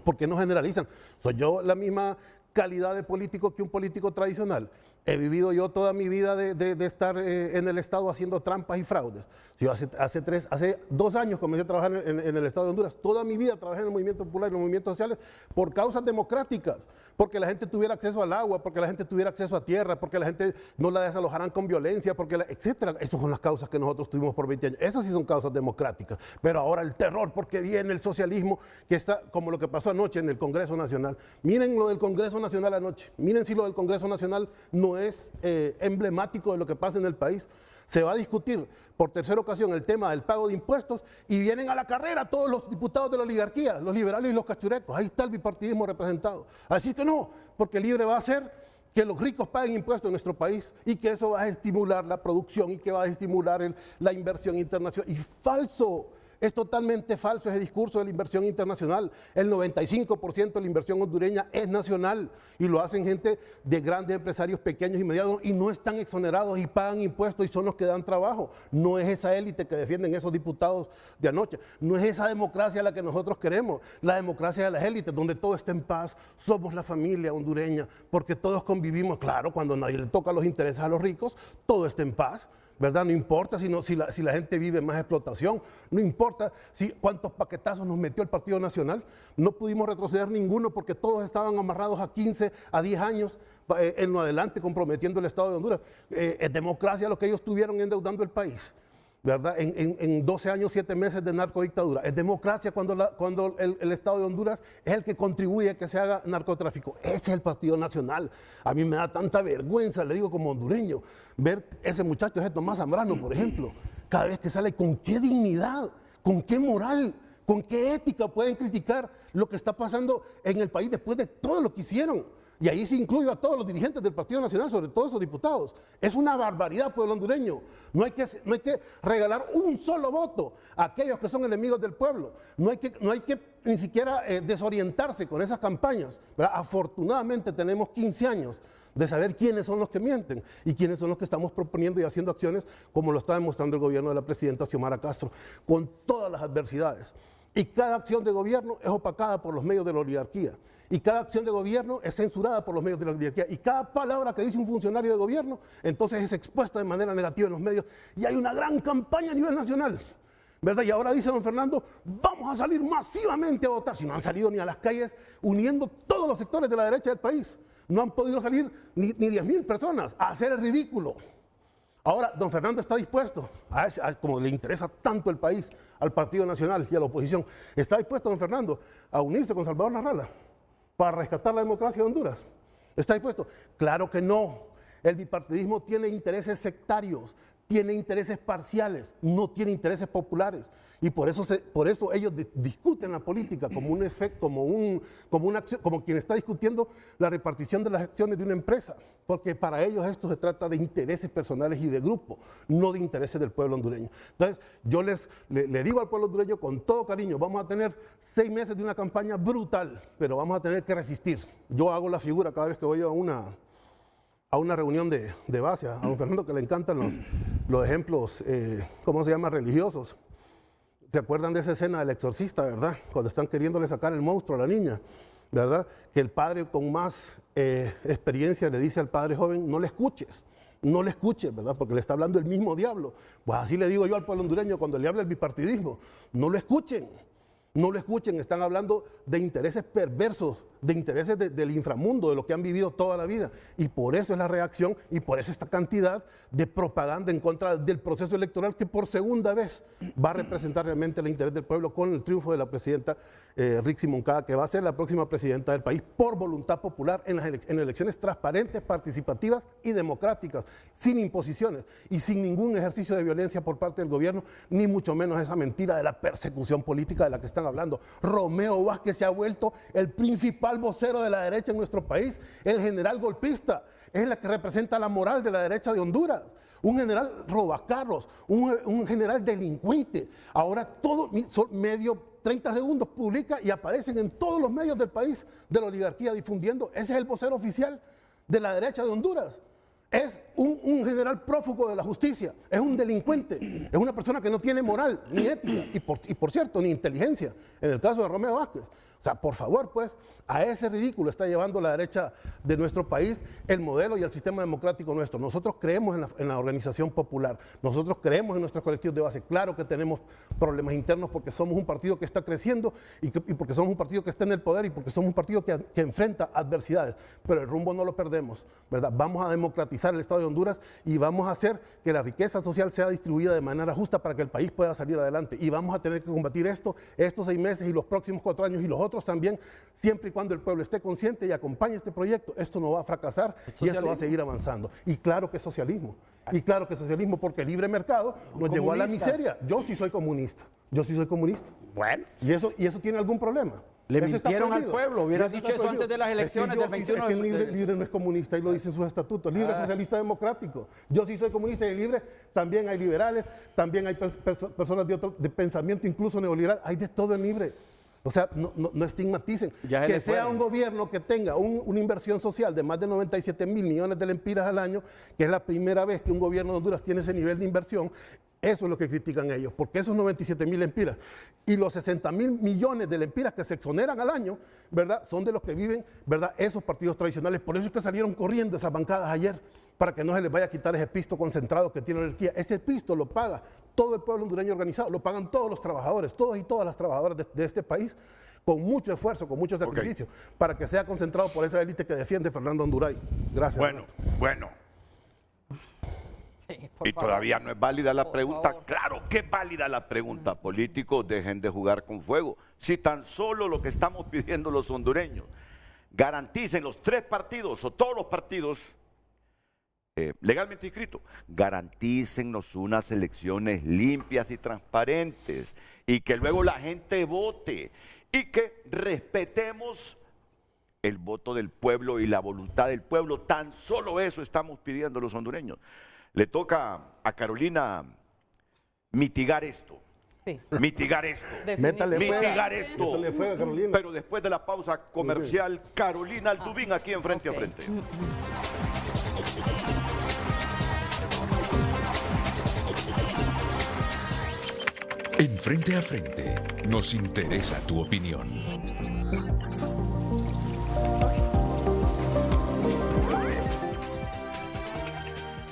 ¿por qué no generalizan? ¿Soy yo la misma calidad de político que un político tradicional? He vivido yo toda mi vida de estar en el Estado haciendo trampas y fraudes. Yo hace 2 años comencé a trabajar en el Estado de Honduras. Toda mi vida trabajé en el movimiento popular y en los movimientos sociales por causas democráticas, porque la gente tuviera acceso al agua, porque la gente tuviera acceso a tierra, porque la gente no la desalojaran con violencia, etcétera. Esas son las causas que nosotros tuvimos por 20 años. Esas sí son causas democráticas. Pero ahora el terror, porque viene el socialismo, que está como lo que pasó anoche en el Congreso Nacional. Miren lo del Congreso Nacional anoche. Miren si lo del Congreso Nacional no es emblemático de lo que pasa en el país. Se va a discutir por tercera ocasión el tema del pago de impuestos y vienen a la carrera todos los diputados de la oligarquía, los liberales y los cachurecos. Ahí está el bipartidismo representado. Así que no, porque libre va a ser que los ricos paguen impuestos en nuestro país y que eso va a estimular la producción y que va a estimular la inversión internacional. Y falso. Es totalmente falso ese discurso de la inversión internacional. El 95% de la inversión hondureña es nacional y lo hacen gente de grandes empresarios pequeños y medianos y no están exonerados y pagan impuestos y son los que dan trabajo. No es esa élite que defienden esos diputados de anoche. No es esa democracia la que nosotros queremos. La democracia de las élites, donde todo está en paz. Somos la familia hondureña porque todos convivimos. Claro, cuando nadie le toca los intereses a los ricos, todo está en paz, ¿verdad? No importa si la gente vive más explotación, no importa cuántos paquetazos nos metió el Partido Nacional, no pudimos retroceder ninguno porque todos estaban amarrados a 15, a 10 años en lo adelante comprometiendo el Estado de Honduras. Es democracia lo que ellos tuvieron endeudando el país, ¿verdad? En 12 años, 7 meses de narcodictadura. Es democracia cuando el Estado de Honduras es el que contribuye a que se haga narcotráfico. Ese es el Partido Nacional. A mí me da tanta vergüenza, le digo como hondureño, ver ese muchacho, ese Tomás Zambrano, por ejemplo, cada vez que sale, con qué dignidad, con qué moral, con qué ética pueden criticar lo que está pasando en el país después de todo lo que hicieron. Y ahí se incluye a todos los dirigentes del Partido Nacional, sobre todo esos diputados. Es una barbaridad, pueblo hondureño. No hay que regalar un solo voto a aquellos que son enemigos del pueblo. No hay que ni siquiera desorientarse con esas campañas, ¿verdad? Afortunadamente tenemos 15 años de saber quiénes son los que mienten y quiénes son los que estamos proponiendo y haciendo acciones como lo está demostrando el gobierno de la presidenta Xiomara Castro, con todas las adversidades. Y cada acción de gobierno es opacada por los medios de la oligarquía. Y cada acción de gobierno es censurada por los medios de la oligarquía. Y cada palabra que dice un funcionario de gobierno, entonces es expuesta de manera negativa en los medios. Y hay una gran campaña a nivel nacional, ¿verdad? Y ahora dice don Fernando, vamos a salir masivamente a votar. Si no han salido ni a las calles uniendo todos los sectores de la derecha del país. No han podido salir ni 10.000 personas a hacer el ridículo. Ahora, don Fernando está dispuesto, como le interesa tanto el país, al Partido Nacional y a la oposición, ¿está dispuesto don Fernando a unirse con Salvador Narrala para rescatar la democracia de Honduras? ¿Está dispuesto? Claro que no. El bipartidismo tiene intereses sectarios, tiene intereses parciales, no tiene intereses populares. Y por eso ellos discuten la política como un efecto, como una acción, como quien está discutiendo la repartición de las acciones de una empresa, porque para ellos esto se trata de intereses personales y de grupo, no de intereses del pueblo hondureño. Entonces, yo le digo al pueblo hondureño con todo cariño, vamos a tener 6 meses de una campaña brutal, pero vamos a tener que resistir. Yo hago la figura cada vez que voy a una reunión de base, a don Fernando que le encantan los ejemplos, ¿cómo se llama?, religiosos. ¿Se acuerdan de esa escena del exorcista, verdad? Cuando están queriéndole sacar el monstruo a la niña, ¿verdad? Que el padre con más experiencia le dice al padre joven, no le escuches, ¿verdad? Porque le está hablando el mismo diablo. Pues así le digo yo al pueblo hondureño cuando le habla el bipartidismo, no lo escuchen. No lo escuchen, están hablando de intereses perversos, de intereses del inframundo, de lo que han vivido toda la vida. Y por eso es la reacción y por eso esta cantidad de propaganda en contra del proceso electoral que por segunda vez va a representar realmente el interés del pueblo con el triunfo de la presidenta Rixi Moncada, que va a ser la próxima presidenta del país por voluntad popular en elecciones transparentes, participativas y democráticas, sin imposiciones y sin ningún ejercicio de violencia por parte del gobierno, ni mucho menos esa mentira de la persecución política de la que están hablando. Romeo Vázquez se ha vuelto el principal vocero de la derecha en nuestro país, el general golpista, es la que representa la moral de la derecha de Honduras, un general robacarros, un general delincuente. Ahora todo medio 30 segundos publica y aparecen en todos los medios del país de la oligarquía difundiendo. Ese es el vocero oficial de la derecha de Honduras. Es un general prófugo de la justicia, es un delincuente, es una persona que no tiene moral ni ética y por cierto, ni inteligencia, en el caso de Romeo Vázquez. O sea, por favor, pues, a ese ridículo está llevando la derecha de nuestro país el modelo y el sistema democrático nuestro. Nosotros creemos en la organización popular, nosotros creemos en nuestros colectivos de base. Claro que tenemos problemas internos porque somos un partido que está creciendo y porque somos un partido que está en el poder y porque somos un partido que enfrenta adversidades, pero el rumbo no lo perdemos, ¿verdad? Vamos a democratizar el Estado de Honduras y vamos a hacer que la riqueza social sea distribuida de manera justa para que el país pueda salir adelante. Y vamos a tener que combatir estos 6 meses y los próximos 4 años y los otros también, siempre y cuando el pueblo esté consciente y acompañe este proyecto, esto no va a fracasar y esto va a seguir avanzando. Y claro que es socialismo, porque el libre mercado nos llevó a la miseria. Yo sí soy comunista. Bueno. ¿Y eso tiene algún problema? Le mintieron al pueblo, hubiera dicho eso antes de las elecciones del 21 de julio. Libre no es comunista, y lo dicen sus estatutos. Libre es socialista democrático. Yo sí soy comunista y libre. También hay liberales, también hay personas de pensamiento incluso neoliberal. Hay de todo en libre. O sea, no estigmaticen. Que sea un gobierno que tenga una inversión social de más de 97 mil millones de lempiras al año, que es la primera vez que un gobierno de Honduras tiene ese nivel de inversión, eso es lo que critican ellos, porque esos 97 mil lempiras y los 60 mil millones de lempiras que se exoneran al año, ¿verdad?, son de los que viven, ¿verdad?, esos partidos tradicionales. Por eso es que salieron corriendo esas bancadas ayer, para que no se les vaya a quitar ese pisto concentrado que tiene la oligarquía. Ese pisto lo paga todo el pueblo hondureño organizado, lo pagan todos los trabajadores, todos y todas las trabajadoras de este país, con mucho esfuerzo, con mucho sacrificio, para que sea concentrado por esa élite que defiende Fernando Honduray. Gracias. Bueno. Sí, y todavía no es válida la pregunta. Claro que es válida la pregunta. Políticos, dejen de jugar con fuego. Si tan solo lo que estamos pidiendo los hondureños, garanticen los 3 partidos o todos los partidos legalmente inscritos, garantícennos unas elecciones limpias y transparentes y que luego la gente vote y que respetemos el voto del pueblo y la voluntad del pueblo. Tan solo eso estamos pidiendo los hondureños. Le toca a Carolina mitigar esto. Sí. Mitigar esto. Mitigar esto. Pero después de la pausa comercial, Carolina Aldubín aquí en Frente a Frente. En Frente a Frente nos interesa tu opinión.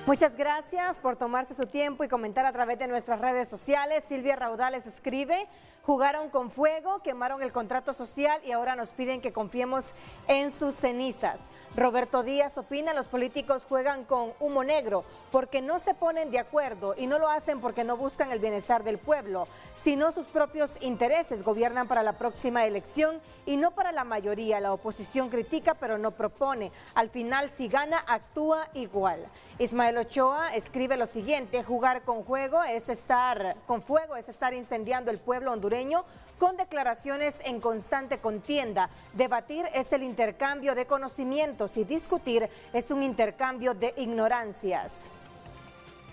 Muchas gracias por tomarse su tiempo y comentar a través de nuestras redes sociales. Silvia Raudales escribe: jugaron con fuego, quemaron el contrato social y ahora nos piden que confiemos en sus cenizas. Roberto Díaz opina: los políticos juegan con humo negro porque no se ponen de acuerdo y no lo hacen porque no buscan el bienestar del pueblo, sino sus propios intereses. Gobiernan para la próxima elección y no para la mayoría. La oposición critica pero no propone. Al final, si gana, actúa igual. Ismael Ochoa escribe lo siguiente: jugar con fuego es estar incendiando el pueblo hondureño con declaraciones en constante contienda. Debatir es el intercambio de conocimientos y discutir es un intercambio de ignorancias.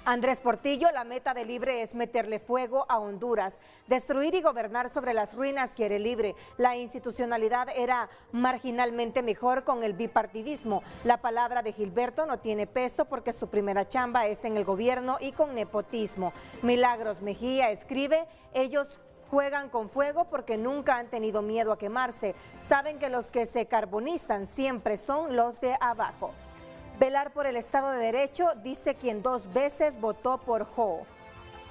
Andrés Portillo: la meta de Libre es meterle fuego a Honduras. Destruir y gobernar sobre las ruinas quiere Libre. La institucionalidad era marginalmente mejor con el bipartidismo. La palabra de Gilberto no tiene peso porque su primera chamba es en el gobierno y con nepotismo. Milagros Mejía escribe: ellos juegan con fuego porque nunca han tenido miedo a quemarse. Saben que los que se carbonizan siempre son los de abajo. Velar por el Estado de Derecho, dice quien 2 veces votó por Jo.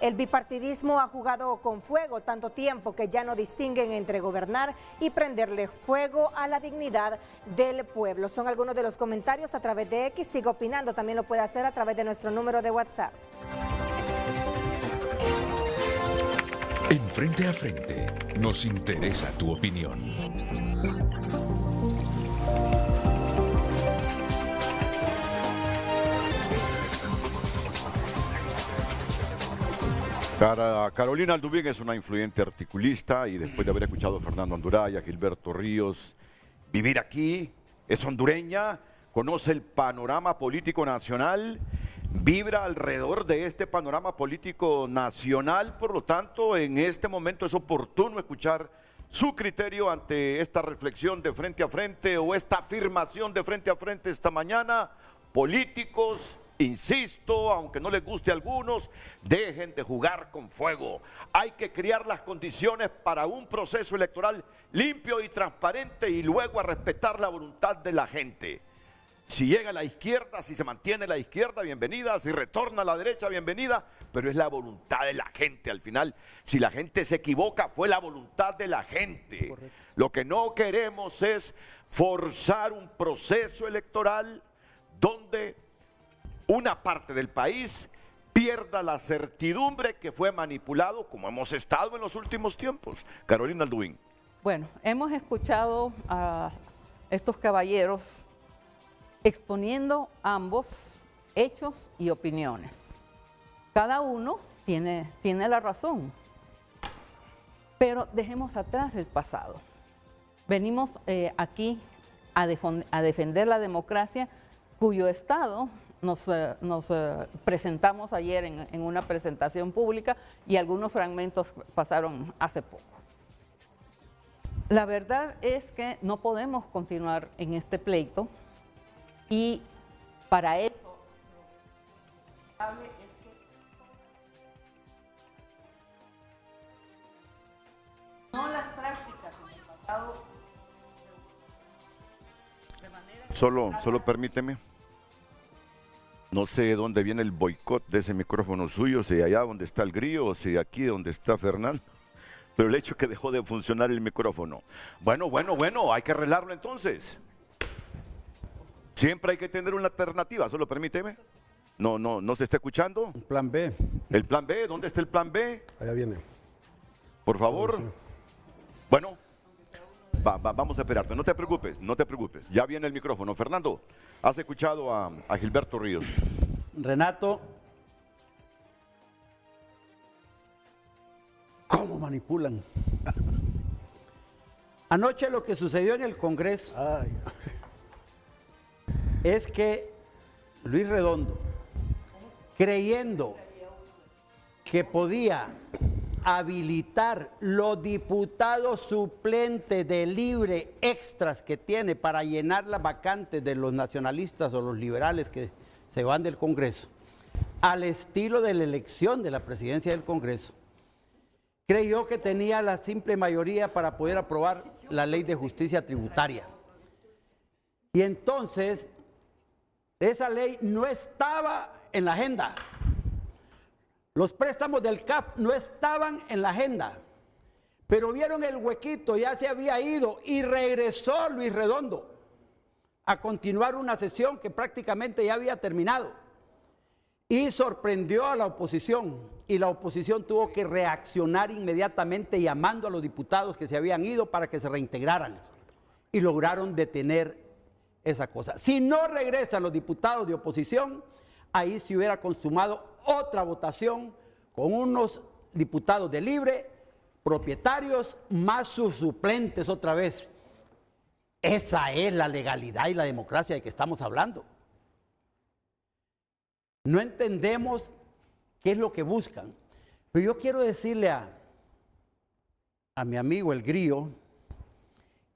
El bipartidismo ha jugado con fuego tanto tiempo que ya no distinguen entre gobernar y prenderle fuego a la dignidad del pueblo. Son algunos de los comentarios a través de X. Siga opinando, también lo puede hacer a través de nuestro número de WhatsApp. En Frente a Frente nos interesa tu opinión. Carolina Aldubín es una influyente articulista y después de haber escuchado a Fernando Anduraya, Gilberto Ríos, vivir aquí, es hondureña, conoce el panorama político nacional, vibra alrededor de este panorama político nacional, por lo tanto en este momento es oportuno escuchar su criterio ante esta reflexión de Frente a Frente o esta afirmación de Frente a Frente esta mañana. Políticos, insisto, aunque no les guste a algunos, dejen de jugar con fuego. Hay que crear las condiciones para un proceso electoral limpio y transparente y luego a respetar la voluntad de la gente. Si llega a la izquierda, si se mantiene la izquierda, bienvenida. Si retorna a la derecha, bienvenida. Pero es la voluntad de la gente al final. Si la gente se equivoca, fue la voluntad de la gente. Correcto. Lo que no queremos es forzar un proceso electoral donde una parte del país pierda la certidumbre que fue manipulado como hemos estado en los últimos tiempos. Carolina Aldubín. Bueno, hemos escuchado a estos caballeros exponiendo ambos hechos y opiniones. Cada uno tiene la razón, pero dejemos atrás el pasado. Venimos aquí a defender la democracia, cuyo estado nos presentamos ayer en una presentación pública y algunos fragmentos pasaron hace poco. La verdad es que no podemos continuar en este pleito y para eso no las prácticas en el pasado de manera... Solo permíteme. No sé dónde viene el boicot de ese micrófono suyo, si allá donde está el grillo o si aquí donde está Fernando. Pero el hecho que dejó de funcionar el micrófono. Bueno, hay que arreglarlo entonces. Siempre hay que tener una alternativa, solo permíteme. No se está escuchando. El plan B. ¿El plan B? ¿Dónde está el plan B? Allá viene. Por favor. Bueno, vamos a esperarte. No te preocupes. Ya viene el micrófono. Fernando, ¿has escuchado a Gilberto Ríos? Renato, ¿cómo manipulan? Anoche lo que sucedió en el Congreso es que Luis Redondo, creyendo que podía habilitar los diputados suplentes de libre extras que tiene para llenar las vacantes de los nacionalistas o los liberales que se van del Congreso, al estilo de la elección de la presidencia del Congreso, creyó que tenía la simple mayoría para poder aprobar la ley de justicia tributaria. Y entonces, esa ley no estaba en la agenda. Los préstamos del CAF no estaban en la agenda. Pero vieron el huequito, ya se había ido y regresó Luis Redondo a continuar una sesión que prácticamente ya había terminado. Y sorprendió a la oposición, y la oposición tuvo que reaccionar inmediatamente llamando a los diputados que se habían ido para que se reintegraran, y lograron detener esa cosa. Si no regresan los diputados de oposición, ahí se hubiera consumado otra votación con unos diputados de libre, propietarios, más sus suplentes otra vez. Esa es la legalidad y la democracia de que estamos hablando. No entendemos qué es lo que buscan. Pero yo quiero decirle a mi amigo el Grillo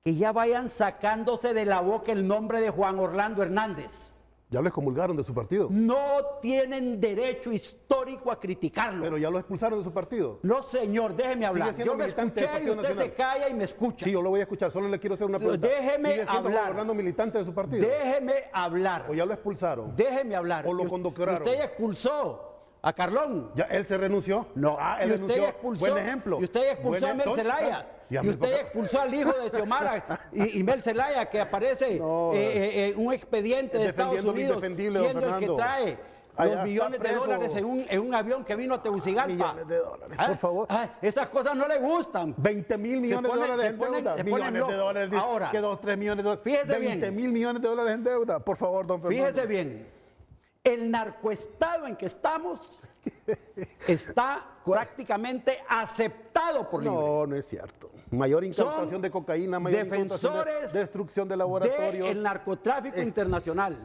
que ya vayan sacándose de la boca el nombre de Juan Orlando Hernández. Ya lo excomulgaron de su partido. No tienen derecho histórico a criticarlo. Pero ya lo expulsaron de su partido. No, señor, déjeme hablar. Yo me escuché y usted se calla y me escucha. Sí, yo lo voy a escuchar. Solo le quiero hacer una pregunta. Déjeme ¿Sigue siendo hablar. Juan Orlando militante de su partido? Déjeme hablar. ¿O ya lo expulsaron? Déjeme hablar. ¿O lo condecoraron? Usted expulsó a Carlón. ¿Ya él se renunció? No. Él y usted renunció. expulsó. Buen ejemplo. Y usted expulsó a Mel Zelaya. Y usted expulsó al hijo de Xiomara y Mel Zelaya, que aparece en un expediente de Estados Unidos, siendo el que trae los millones de dólares en un avión que vino a Tegucigalpa. Millones de dólares, por favor. Esas cosas no le gustan. 20 mil millones de dólares en deuda. Millones de dólares. Ahora, que 2, 3 millones de dólares. Fíjese 20 mil millones de dólares en deuda. Por favor, don Fernando. Fíjese bien. El narcoestado en que estamos está prácticamente aceptado por libre. No, no es cierto. Mayor incautación de cocaína, mayor defensores de destrucción de laboratorios. Del narcotráfico internacional,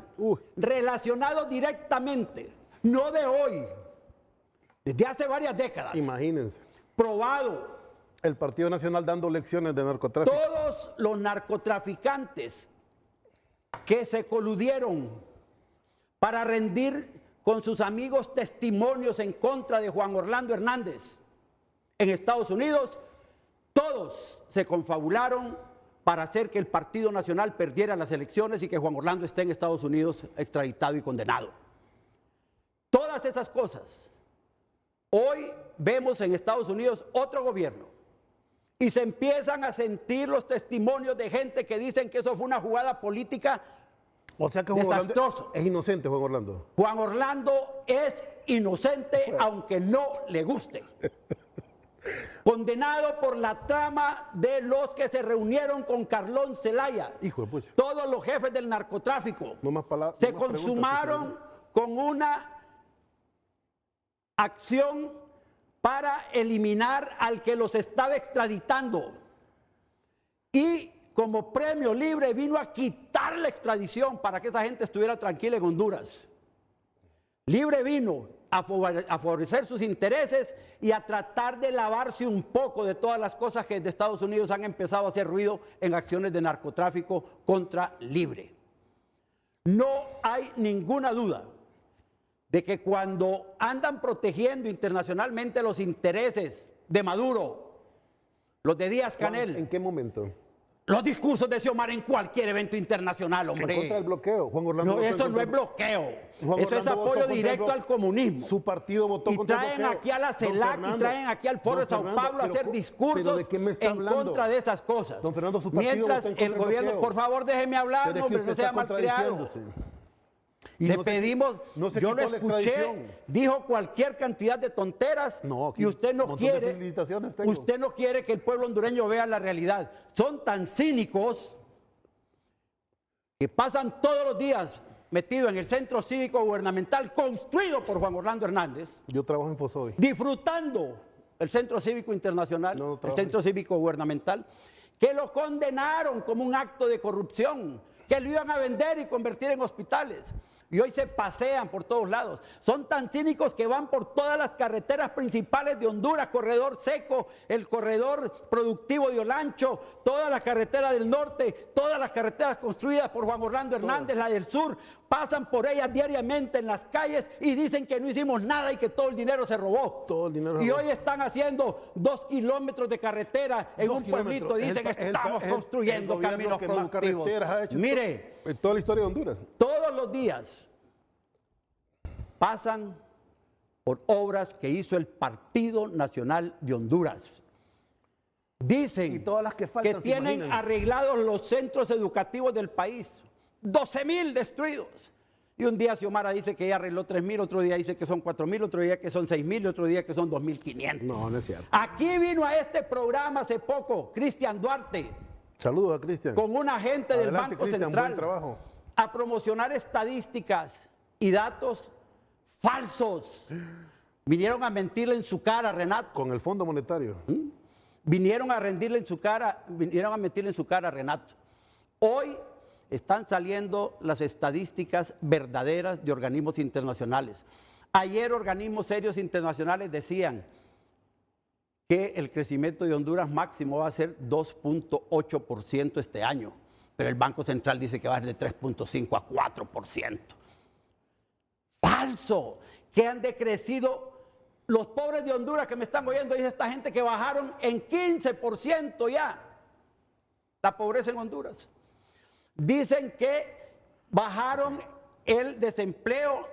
relacionado directamente, no de hoy, desde hace varias décadas. Imagínense. Probado. El Partido Nacional dando lecciones de narcotráfico. Todos los narcotraficantes que se coludieron para rendir con sus amigos testimonios en contra de Juan Orlando Hernández en Estados Unidos, todos se confabularon para hacer que el Partido Nacional perdiera las elecciones y que Juan Orlando esté en Estados Unidos extraditado y condenado. Todas esas cosas. Hoy vemos en Estados Unidos otro gobierno y se empiezan a sentir los testimonios de gente que dicen que eso fue una jugada política. O sea que Juan Orlando es inocente, Juan Orlando. Juan Orlando es inocente, aunque no le guste. Condenado por la trama de los que se reunieron con Carlón Zelaya. Hijo de pucha. Todos los jefes del narcotráfico. No más palabras. Se consumaron con una acción para eliminar al que los estaba extraditando. Y como premio libre vino a quitar la extradición para que esa gente estuviera tranquila en Honduras. Libre vino a favorecer sus intereses y a tratar de lavarse un poco de todas las cosas que de Estados Unidos han empezado a hacer ruido en acciones de narcotráfico contra Libre. No hay ninguna duda de que cuando andan protegiendo internacionalmente los intereses de Maduro, los de Díaz-Canel. ¿En qué momento? Los discursos de Xiomara en cualquier evento internacional, hombre. En contra del bloqueo. Juan Orlando no, eso no es bloqueo. Eso es apoyo directo al comunismo. Su partido votó contra el bloqueo. Y traen aquí a la CELAC y traen aquí al Foro de Sao Paulo a hacer discursos en contra de esas cosas. Don Fernando, su partido mientras votó en el gobierno, por favor, déjeme hablar, hombre, no sea malcriado. Le pedimos, yo lo escuché, dijo cualquier cantidad de tonteras y usted no quiere que el pueblo hondureño vea la realidad. Son tan cínicos que pasan todos los días metidos en el centro cívico gubernamental construido por Juan Orlando Hernández. Yo trabajo en Fosoy. Disfrutando el centro cívico internacional, el centro cívico gubernamental, que lo condenaron como un acto de corrupción, que lo iban a vender y convertir en hospitales. Y hoy se pasean por todos lados. Son tan cínicos que van por todas las carreteras principales de Honduras, corredor seco, el corredor productivo de Olancho, toda la carretera del norte, todas las carreteras construidas por Juan Orlando Hernández, la del sur, pasan por ellas diariamente en las calles y dicen que no hicimos nada y que todo el dinero se robó. Todo el dinero y hoy están haciendo 2 kilómetros de carretera en un pueblito y dicen estamos construyendo caminos productivos. Mire, en toda la historia de Honduras. Todos los días pasan por obras que hizo el Partido Nacional de Honduras. Dicen y todas las que faltan, tienen arreglados los centros educativos del país. 12,000 destruidos. Y un día Xiomara dice que ya arregló 3,000, otro día dice que son 4,000, otro día que son 6,000 y otro día que son 2,500. No, no es cierto. Aquí vino a este programa hace poco Cristian Duarte. Saludos a Cristian. Con un agente del Banco Cristian, Central. buen trabajo. A promocionar estadísticas y datos falsos. Vinieron a mentirle en su cara, Renato. Con el Fondo Monetario. Vinieron a mentirle en su cara a Renato. Hoy están saliendo las estadísticas verdaderas de organismos internacionales. Ayer organismos serios internacionales decían que el crecimiento de Honduras máximo va a ser 2.8% este año, pero el Banco Central dice que va a ser de 3.5 a 4%. ¡Falso! Que han decrecido los pobres de Honduras que me están oyendo, dice esta gente que bajaron en 15% ya la pobreza en Honduras. Dicen que bajaron el desempleo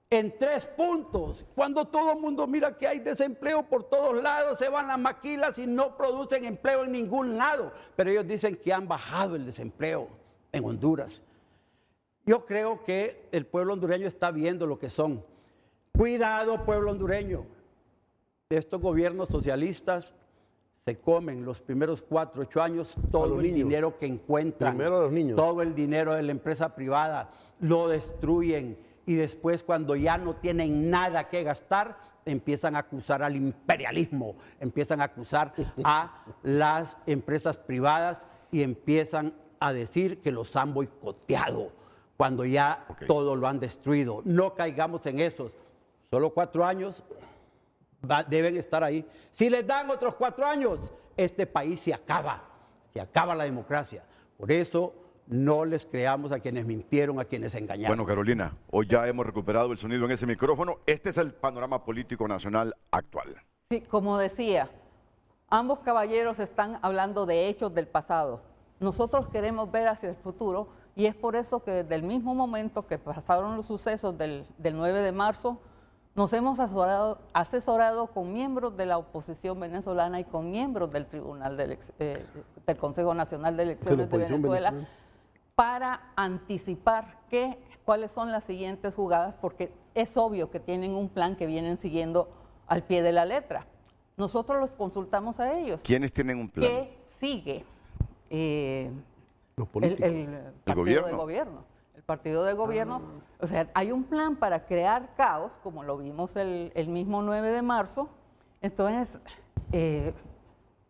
en 3 puntos. Cuando todo el mundo mira que hay desempleo por todos lados, se van las maquilas y no producen empleo en ningún lado. Pero ellos dicen que han bajado el desempleo en Honduras. Yo creo que el pueblo hondureño está viendo lo que son. Cuidado, pueblo hondureño. Estos gobiernos socialistas se comen los primeros 4, 8 años todo el dinero que encuentran. Primero a los niños. Todo el dinero de la empresa privada. Lo destruyen y después cuando ya no tienen nada que gastar, empiezan a acusar al imperialismo, empiezan a acusar a las empresas privadas y empiezan a decir que los han boicoteado cuando ya todo lo han destruido. No caigamos en esos. Solo 4 años deben estar ahí. Si les dan otros 4 años, este país se acaba la democracia. Por eso no les creamos a quienes mintieron, a quienes engañaron. Bueno, Carolina, hoy ya hemos recuperado el sonido en ese micrófono. Este es el panorama político nacional actual. Sí, como decía, ambos caballeros están hablando de hechos del pasado. Nosotros queremos ver hacia el futuro y es por eso que desde el mismo momento que pasaron los sucesos del 9 de marzo, nos hemos asesorado con miembros de la oposición venezolana y con miembros del Tribunal del Consejo Nacional de Elecciones de Venezuela para anticipar cuáles son las siguientes jugadas, porque es obvio que tienen un plan que vienen siguiendo al pie de la letra. Nosotros los consultamos a ellos. ¿Quiénes tienen un plan? ¿Qué sigue? Los políticos. El partido de gobierno. El partido de gobierno, o sea, hay un plan para crear caos, como lo vimos el mismo 9 de marzo. Entonces,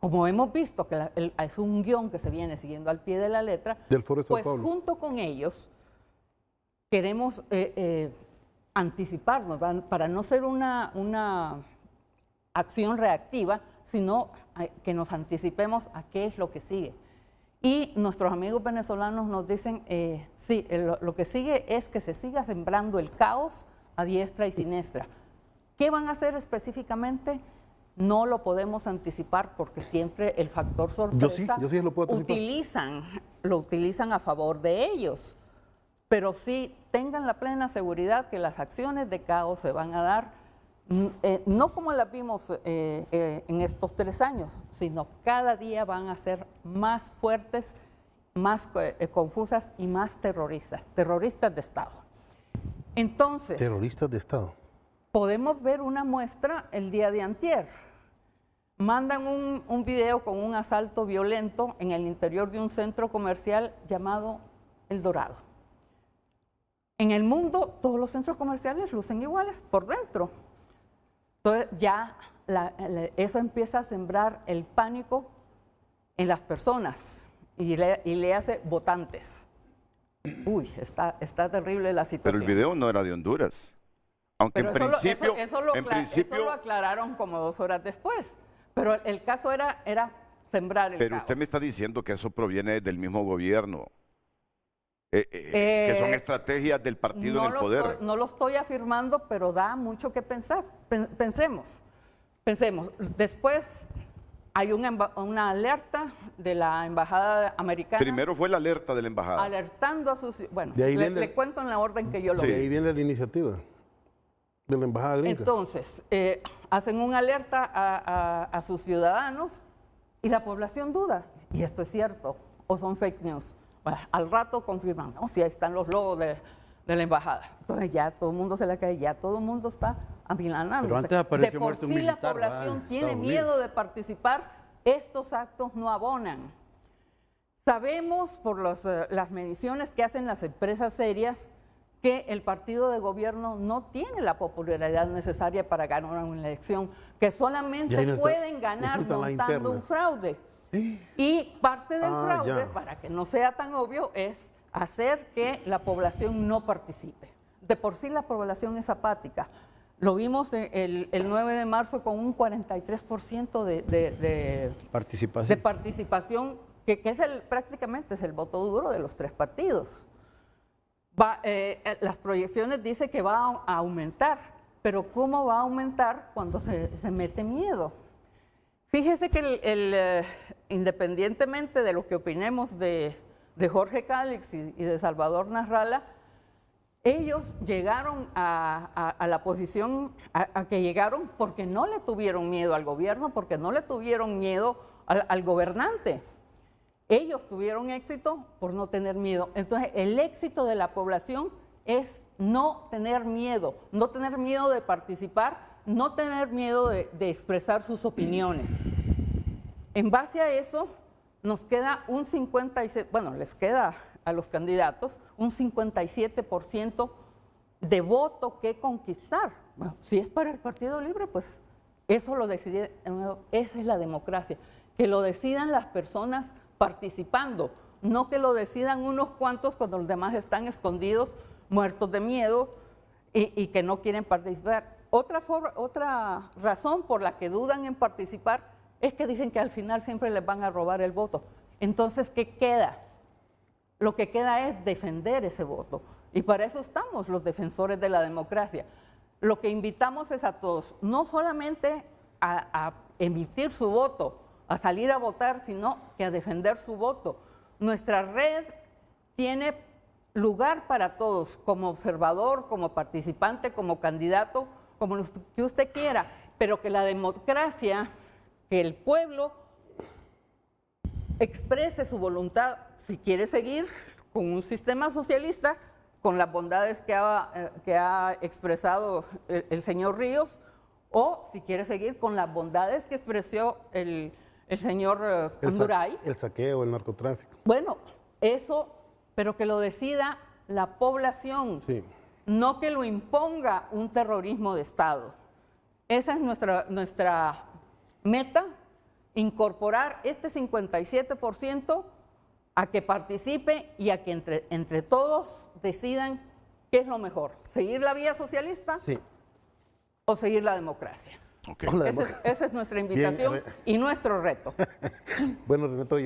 como hemos visto que es un guión que se viene siguiendo al pie de la letra, pues junto con ellos queremos anticiparnos para no ser una acción reactiva, sino que nos anticipemos a qué es lo que sigue. Y nuestros amigos venezolanos nos dicen, sí, lo que sigue es que se siga sembrando el caos a diestra y siniestra. ¿Qué van a hacer específicamente? No lo podemos anticipar porque siempre el factor sorpresa yo sí lo puedo lo utilizan a favor de ellos. Pero sí tengan la plena seguridad que las acciones de caos se van a dar no como las vimos en estos 3 años, sino cada día van a ser más fuertes, más confusas y más terroristas de Estado. Entonces, terroristas de Estado. Podemos ver una muestra el día de antier. Mandan un video con un asalto violento en el interior de un centro comercial llamado El Dorado. En el mundo, todos los centros comerciales lucen iguales por dentro. Entonces ya eso empieza a sembrar el pánico en las personas y le hace votantes. Uy, está terrible la situación. Pero el video no era de Honduras. Aunque pero en principio... Eso lo aclararon como 2 horas después. Pero el caso era sembrar el Pero caos. usted me está diciendo que eso proviene del mismo gobierno. Que son estrategias del partido en el poder. No lo estoy afirmando, pero da mucho que pensar. Pensemos. Después hay una alerta de la embajada americana. Primero fue la alerta de la embajada. Alertando a sus... Bueno, le cuento en la orden que yo lo vi. De ahí viene la iniciativa de la embajada gringa. Entonces, hacen una alerta a sus ciudadanos y la población duda. Y esto es cierto, o son fake news. Bueno, al rato confirman, no, si ahí están los logos de la embajada. Entonces ya todo el mundo se le cae, ya todo el mundo está amilanándose. Pero antes apareció de por muerto un sí militar, la población en tiene Estados miedo Unidos. de participar, estos actos no abonan. Sabemos por las mediciones que hacen las empresas serias que el partido de gobierno no tiene la popularidad necesaria para ganar una elección, que solamente pueden ganar montando un fraude. Y parte del fraude, para que no sea tan obvio, es hacer que la población no participe. De por sí la población es apática. Lo vimos el 9 de marzo con un 43% de participación, que es prácticamente es el voto duro de los 3 partidos. Las proyecciones dicen que va a aumentar, pero ¿cómo va a aumentar cuando se mete miedo? Fíjese que independientemente de lo que opinemos de Jorge Cálix y de Salvador Nasralla, ellos llegaron a la posición a que llegaron porque no le tuvieron miedo al gobierno, porque no le tuvieron miedo al gobernante. Ellos tuvieron éxito por no tener miedo. Entonces, el éxito de la población es no tener miedo de participar, no tener miedo de expresar sus opiniones. En base a eso, nos queda un 57%, bueno, les queda a los candidatos un 57% de voto que conquistar. Bueno, si es para el Partido Libre, pues eso lo decide, esa es la democracia, que lo decidan las personas participando, no que lo decidan unos cuantos cuando los demás están escondidos, muertos de miedo y que no quieren participar. Otra razón por la que dudan en participar es que dicen que al final siempre les van a robar el voto. Entonces, ¿qué queda? Lo que queda es defender ese voto. Y para eso estamos los defensores de la democracia. Lo que invitamos es a todos, no solamente a emitir su voto, a salir a votar, sino que a defender su voto. Nuestra red tiene lugar para todos, como observador, como participante, como candidato, como lo que usted quiera, pero que la democracia, que el pueblo exprese su voluntad, si quiere seguir con un sistema socialista, con las bondades que ha expresado el señor Ríos, o si quiere seguir con las bondades que expresó el señor Anduray. El saqueo, el narcotráfico. Bueno, eso, pero que lo decida la población, no que lo imponga un terrorismo de Estado. Esa es nuestra meta, incorporar este 57% a que participe y a que entre todos decidan qué es lo mejor, seguir la vía socialista o seguir la democracia. Okay. Esa es nuestra invitación y nuestro reto. Bueno, Renato,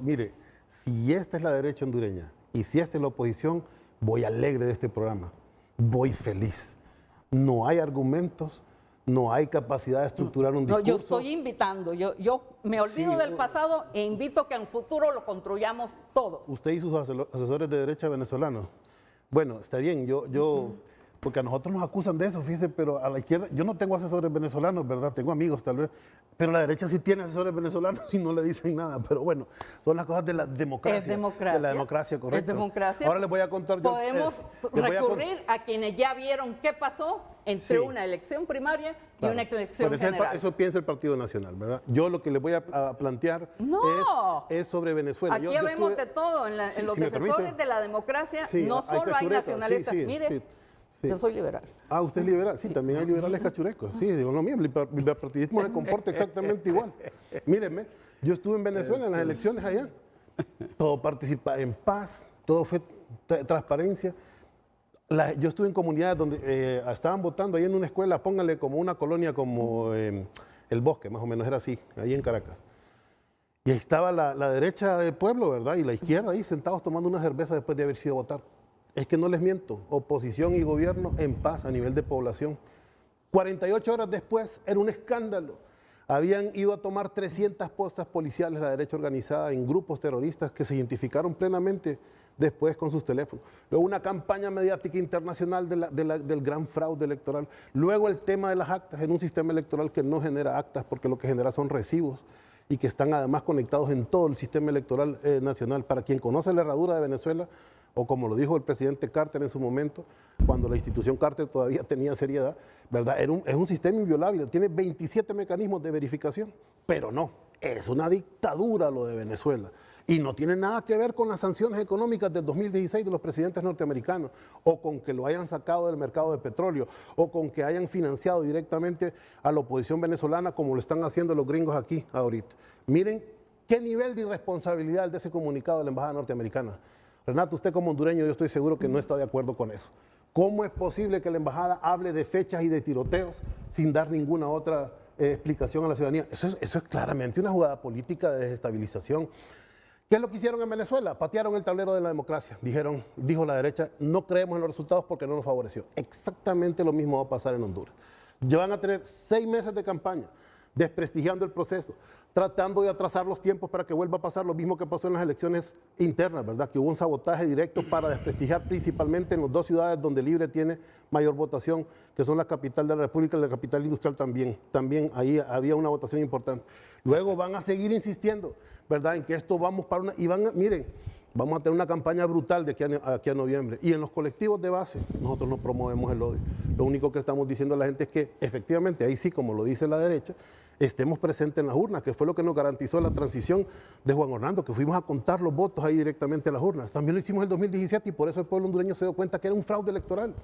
mire, si esta es la derecha hondureña y si esta es la oposición, voy alegre de este programa, voy feliz. No hay argumentos, no hay capacidad de estructurar un discurso. No, yo estoy invitando, yo me olvido del pasado e invito a que en el futuro lo construyamos todos. Usted y sus asesores de derecha venezolanos. Bueno, está bien, porque a nosotros nos acusan de eso, fíjese, pero a la izquierda, yo no tengo asesores venezolanos, ¿verdad? Tengo amigos tal vez, pero la derecha sí tiene asesores venezolanos y no le dicen nada. Pero bueno, son las cosas de la democracia. Es democracia. De la democracia, correcto. Es democracia. Ahora les voy a contar. Podemos recurrir a quienes ya vieron qué pasó entre una elección primaria y una elección general. Eso piensa el Partido Nacional, ¿verdad? Yo lo que les voy a plantear es sobre Venezuela. Aquí vemos de todo, en los defensores de la democracia, no solo hay nacionalistas. Mire, Sí. Yo soy liberal. Ah, usted es liberal. Sí, también hay liberales cachurecos. Sí, digo lo mismo, el bipartidismo se comporta exactamente igual. Mírenme, yo estuve en Venezuela en las elecciones allá. Todo participaba en paz, todo fue transparencia. Yo estuve en comunidades donde estaban votando ahí en una escuela, pónganle como una colonia como El Bosque, más o menos era así, ahí en Caracas. Y ahí estaba la derecha del pueblo, ¿verdad? Y la izquierda ahí sentados tomando una cerveza después de haber sido a votar. Es que no les miento, oposición y gobierno en paz a nivel de población. 48 horas después era un escándalo. Habían ido a tomar 300 postas policiales la derecha organizada en grupos terroristas que se identificaron plenamente después con sus teléfonos. Luego una campaña mediática internacional del gran fraude electoral. Luego el tema de las actas en un sistema electoral que no genera actas porque lo que genera son recibos y que están además conectados en todo el sistema electoral nacional. Para quien conoce la herradura de Venezuela, o como lo dijo el presidente Carter en su momento, cuando la institución Carter todavía tenía seriedad, ¿verdad? Es un sistema inviolable, tiene 27 mecanismos de verificación, pero no, es una dictadura lo de Venezuela. Y no tiene nada que ver con las sanciones económicas del 2016 de los presidentes norteamericanos, o con que lo hayan sacado del mercado de petróleo, o con que hayan financiado directamente a la oposición venezolana como lo están haciendo los gringos aquí ahorita. Miren qué nivel de irresponsabilidad de ese comunicado de la embajada norteamericana. Renato, usted como hondureño, yo estoy seguro que no está de acuerdo con eso. ¿Cómo es posible que la embajada hable de fechas y de tiroteos sin dar ninguna otra explicación a la ciudadanía? Eso es claramente una jugada política de desestabilización. ¿Qué es lo que hicieron en Venezuela? Patearon el tablero de la democracia. Dijo la derecha, no creemos en los resultados porque no nos favoreció. Exactamente lo mismo va a pasar en Honduras. Ya van a tener 6 meses de campaña, desprestigiando el proceso, tratando de atrasar los tiempos para que vuelva a pasar lo mismo que pasó en las elecciones internas, ¿verdad? Que hubo un sabotaje directo para desprestigiar principalmente en las 2 ciudades donde Libre tiene mayor votación, que son la capital de la República y la capital industrial también. También ahí había una votación importante. Luego van a seguir insistiendo, ¿verdad? En que esto vamos para una... miren, vamos a tener una campaña brutal de aquí a noviembre. Y en los colectivos de base, nosotros no promovemos el odio. Lo único que estamos diciendo a la gente es que efectivamente, ahí sí, como lo dice la derecha, estemos presentes en las urnas, que fue lo que nos garantizó la transición de Juan Orlando, que fuimos a contar los votos ahí directamente a las urnas. También lo hicimos en el 2017 y por eso el pueblo hondureño se dio cuenta que era un fraude electoral,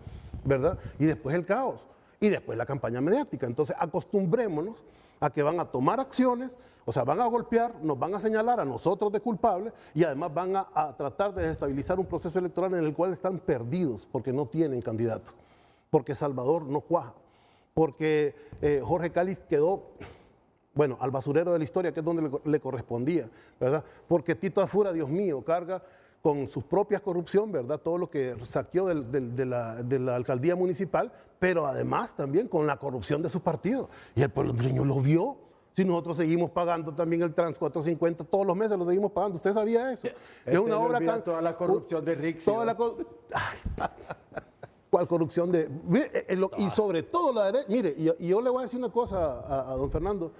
¿verdad? Y después el caos, y después la campaña mediática. Entonces, acostumbrémonos a que van a tomar acciones, o sea, van a golpear, nos van a señalar a nosotros de culpables y además van a tratar de desestabilizar un proceso electoral en el cual están perdidos porque no tienen candidatos, porque Salvador no cuaja, porque Jorge Cáliz quedó, bueno, al basurero de la historia, que es donde le correspondía, ¿verdad? Porque Tito Afura, Dios mío, carga con su propia corrupción, ¿verdad? Todo lo que saqueó de la alcaldía municipal, pero además también con la corrupción de su partido. Y el pueblo hondureño lo vio. Si nosotros seguimos pagando también el Trans 450, todos los meses lo seguimos pagando. ¿Usted sabía eso? Es una obra tan... Toda la corrupción de Rixio. ¿Cuál corrupción de...? Y sobre todo la derecha... Mire, y yo le voy a decir una cosa a don Fernando,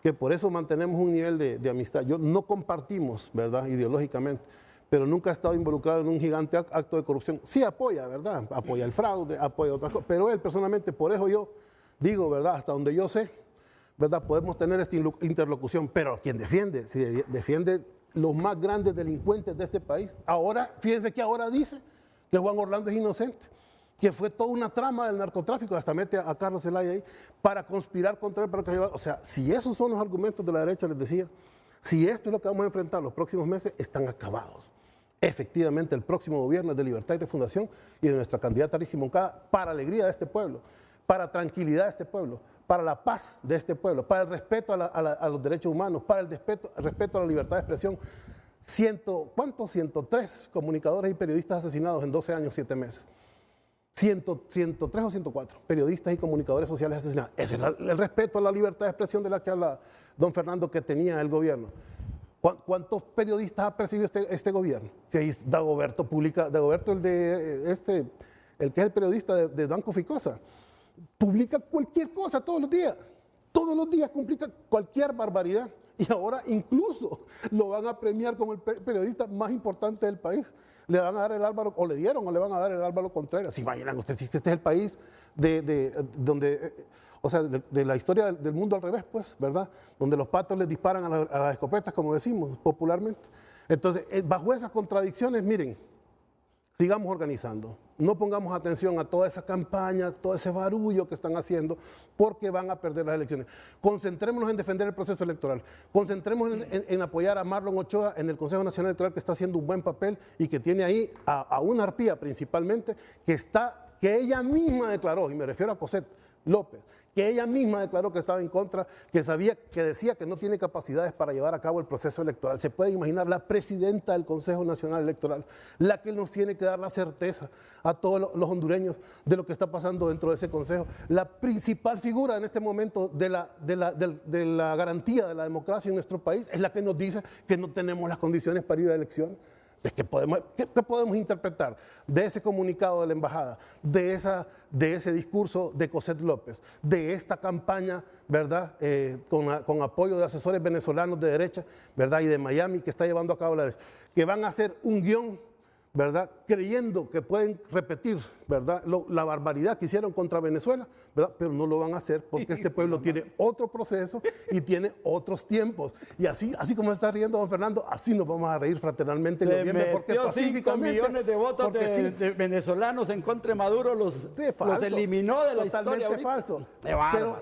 que por eso mantenemos un nivel de amistad. Yo no compartimos, ¿verdad?, ideológicamente, pero nunca ha estado involucrado en un gigante acto de corrupción. Sí apoya, ¿verdad? Apoya el fraude, apoya otras cosas, pero él personalmente, por eso yo digo, ¿verdad?, hasta donde yo sé, ¿verdad?, podemos tener esta interlocución, pero quien defiende, si defiende los más grandes delincuentes de este país, ahora, fíjense que ahora dice que Juan Orlando es inocente, que fue toda una trama del narcotráfico, hasta mete a Carlos Zelaya ahí, para conspirar contra él, para que... O sea, si esos son los argumentos de la derecha, les decía, si esto es lo que vamos a enfrentar los próximos meses, están acabados. Efectivamente, el próximo gobierno es de Libertad y Refundación y de nuestra candidata Rixi Moncada, para alegría de este pueblo, para tranquilidad de este pueblo, para la paz de este pueblo, para el respeto a los derechos humanos, para el respeto a la libertad de expresión. 103 comunicadores y periodistas asesinados en 12 años, 7 meses. 103 o 104 periodistas y comunicadores sociales asesinados. Ese es el respeto a la libertad de expresión de la que habla don Fernando, que tenía el gobierno. ¿Cuántos periodistas ha perseguido este gobierno? Si ahí Dagoberto publica, Dagoberto el que es el periodista de Banco Ficosa, publica cualquier cosa todos los días publica cualquier barbaridad. Y ahora incluso lo van a premiar como el periodista más importante del país. Le van a dar el Álvaro, o le dieron, o le van a dar el Álvaro Contreras. Si imaginan ustedes, si este es el país donde, o sea, de la historia del mundo al revés, pues, ¿verdad? Donde los patos les disparan a las escopetas, como decimos popularmente. Entonces, bajo esas contradicciones, miren, sigamos organizando. no pongamos atención a toda esa campaña, todo ese barullo que están haciendo, porque van a perder las elecciones. Concentrémonos en defender el proceso electoral, concentrémonos en apoyar a Marlon Ochoa en el Consejo Nacional Electoral, que está haciendo un buen papel y que tiene ahí a una arpía principalmente, que ella misma declaró, y me refiero a Cosette López, que ella misma declaró que estaba en contra, que decía que no tiene capacidades para llevar a cabo el proceso electoral. Se puede imaginar la presidenta del Consejo Nacional Electoral, la que nos tiene que dar la certeza a todos los hondureños de lo que está pasando dentro de ese consejo. La principal figura en este momento de la garantía de la democracia en nuestro país es la que nos dice que no tenemos las condiciones para ir a elecciones. ¿Qué podemos interpretar de ese comunicado de la embajada, de ese discurso de Cosette López, de esta campaña, ¿verdad? Con apoyo de asesores venezolanos de derecha, ¿verdad? Y de Miami, que está llevando a cabo la derecha, que van a hacer un guión, ¿verdad? Creyendo que pueden repetir, ¿verdad? La barbaridad que hicieron contra Venezuela, ¿verdad? Pero no lo van a hacer porque este pueblo tiene otro proceso y tiene otros tiempos. Y así como se está riendo don Fernando, así nos vamos a reír fraternalmente en noviembre, porque pacíficamente, 5 millones de votos de venezolanos en contra de Maduro los eliminó de la historia. Totalmente falso.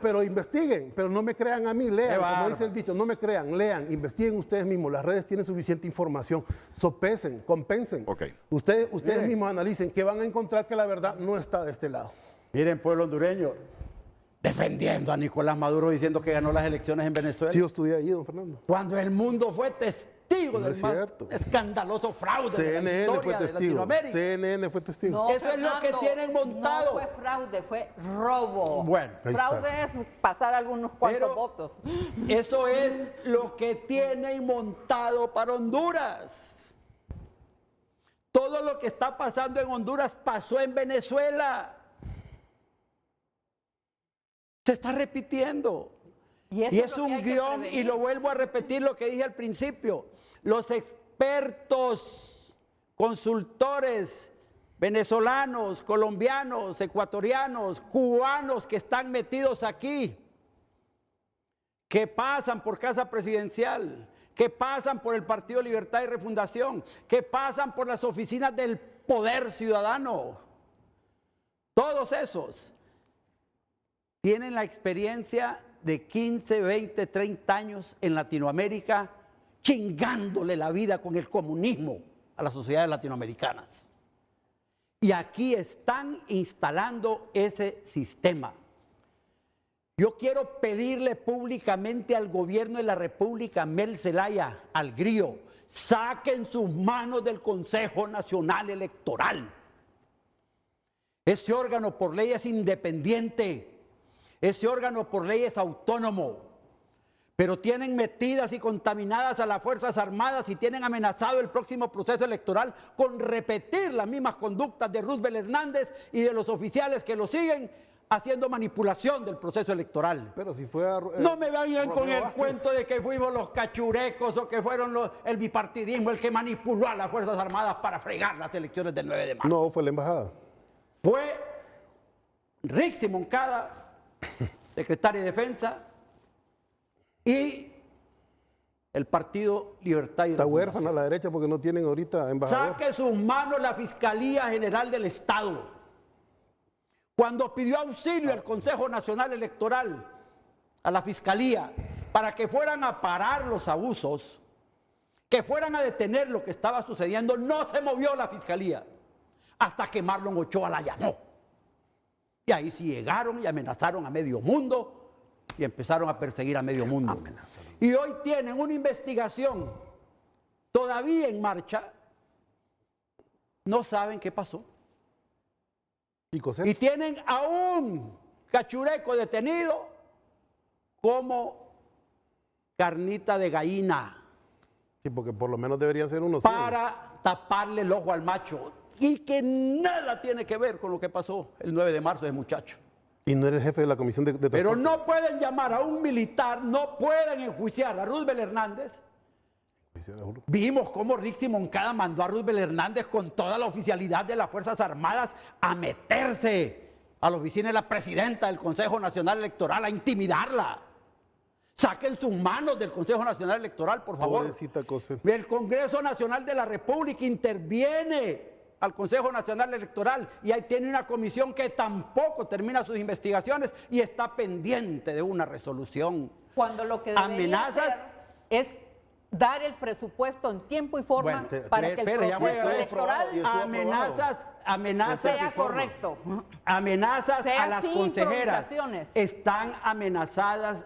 Pero investiguen, pero no me crean a mí, lean, como dice el dicho, no me crean, lean, investiguen ustedes mismos. Las redes tienen suficiente información, sopesen, compensen. Ustedes mismos analicen, que van a encontrar que la verdad no está de este lado. Miren, pueblo hondureño, defendiendo a Nicolás Maduro diciendo que ganó las elecciones en Venezuela. Sí, yo estudié allí, don Fernando. Cuando el mundo fue testigo del más escandaloso fraude de la historia de Latinoamérica. CNN fue testigo. No, eso Fernando, es lo que tienen montado. No fue fraude, fue robo. Bueno, fraude es pasar algunos cuantos votos. Eso es lo que tienen montado para Honduras. Todo lo que está pasando en Honduras pasó en Venezuela. Se está repitiendo. Y es un guión, y lo vuelvo a repetir lo que dije al principio. Los expertos, consultores venezolanos, colombianos, ecuatorianos, cubanos que están metidos aquí, que pasan por Casa Presidencial, que pasan por el Partido Libertad y Refundación, que pasan por las oficinas del Poder Ciudadano. Todos esos tienen la experiencia de 15, 20, 30 años en Latinoamérica, chingándole la vida con el comunismo a las sociedades latinoamericanas. Y aquí están instalando ese sistema. Yo quiero pedirle públicamente al gobierno de la República, Mel Zelaya, al Grillo, saquen sus manos del Consejo Nacional Electoral. Ese órgano por ley es independiente, ese órgano por ley es autónomo, pero tienen metidas y contaminadas a las Fuerzas Armadas y tienen amenazado el próximo proceso electoral con repetir las mismas conductas de Roosevelt Hernández y de los oficiales que lo siguen, haciendo manipulación del proceso electoral. Pero si fue no me vayan con el cuento de que fuimos los cachurecos o que fueron el bipartidismo el que manipuló a las Fuerzas Armadas para fregar las elecciones del 9 de marzo. No, fue la embajada. Fue Rixi Moncada, secretario de Defensa, y el Partido Libertad y Está huérfana la derecha porque no tienen ahorita embajador. Saque sus manos la Fiscalía General del Estado. Cuando pidió auxilio al Consejo Nacional Electoral, a la Fiscalía, para que fueran a parar los abusos, que fueran a detener lo que estaba sucediendo, no se movió la Fiscalía, hasta que Marlon Ochoa la llamó. Y ahí sí llegaron y amenazaron a medio mundo, y empezaron a perseguir a medio mundo. Y hoy tienen una investigación todavía en no saben qué pasó. Y tienen a un cachureco detenido como carnita de gallina. Sí, porque por lo menos debería ser uno. Para taparle el ojo al macho. Y que nada tiene que ver con lo que pasó el 9 de marzo de muchacho. Y no eres jefe de la comisión de Pero no pueden llamar a un militar, no pueden enjuiciar a Roosevelt Hernández. Vimos cómo Rixi Moncada mandó a Roosevelt Hernández con toda la oficialidad de las Fuerzas Armadas a meterse a la oficina de la presidenta del Consejo Nacional Electoral a intimidarla. Saquen sus manos del Consejo Nacional Electoral, por favor. Pobrecita cosa. El Congreso Nacional de la República interviene al Consejo Nacional Electoral y ahí tiene una comisión que tampoco termina sus investigaciones y está pendiente de una resolución. Cuando lo que debería hacer es dar el presupuesto en tiempo y forma para que el proceso electoral amenazas sea correcto. Amenazas sea a las sin consejeras improvisaciones. están amenazadas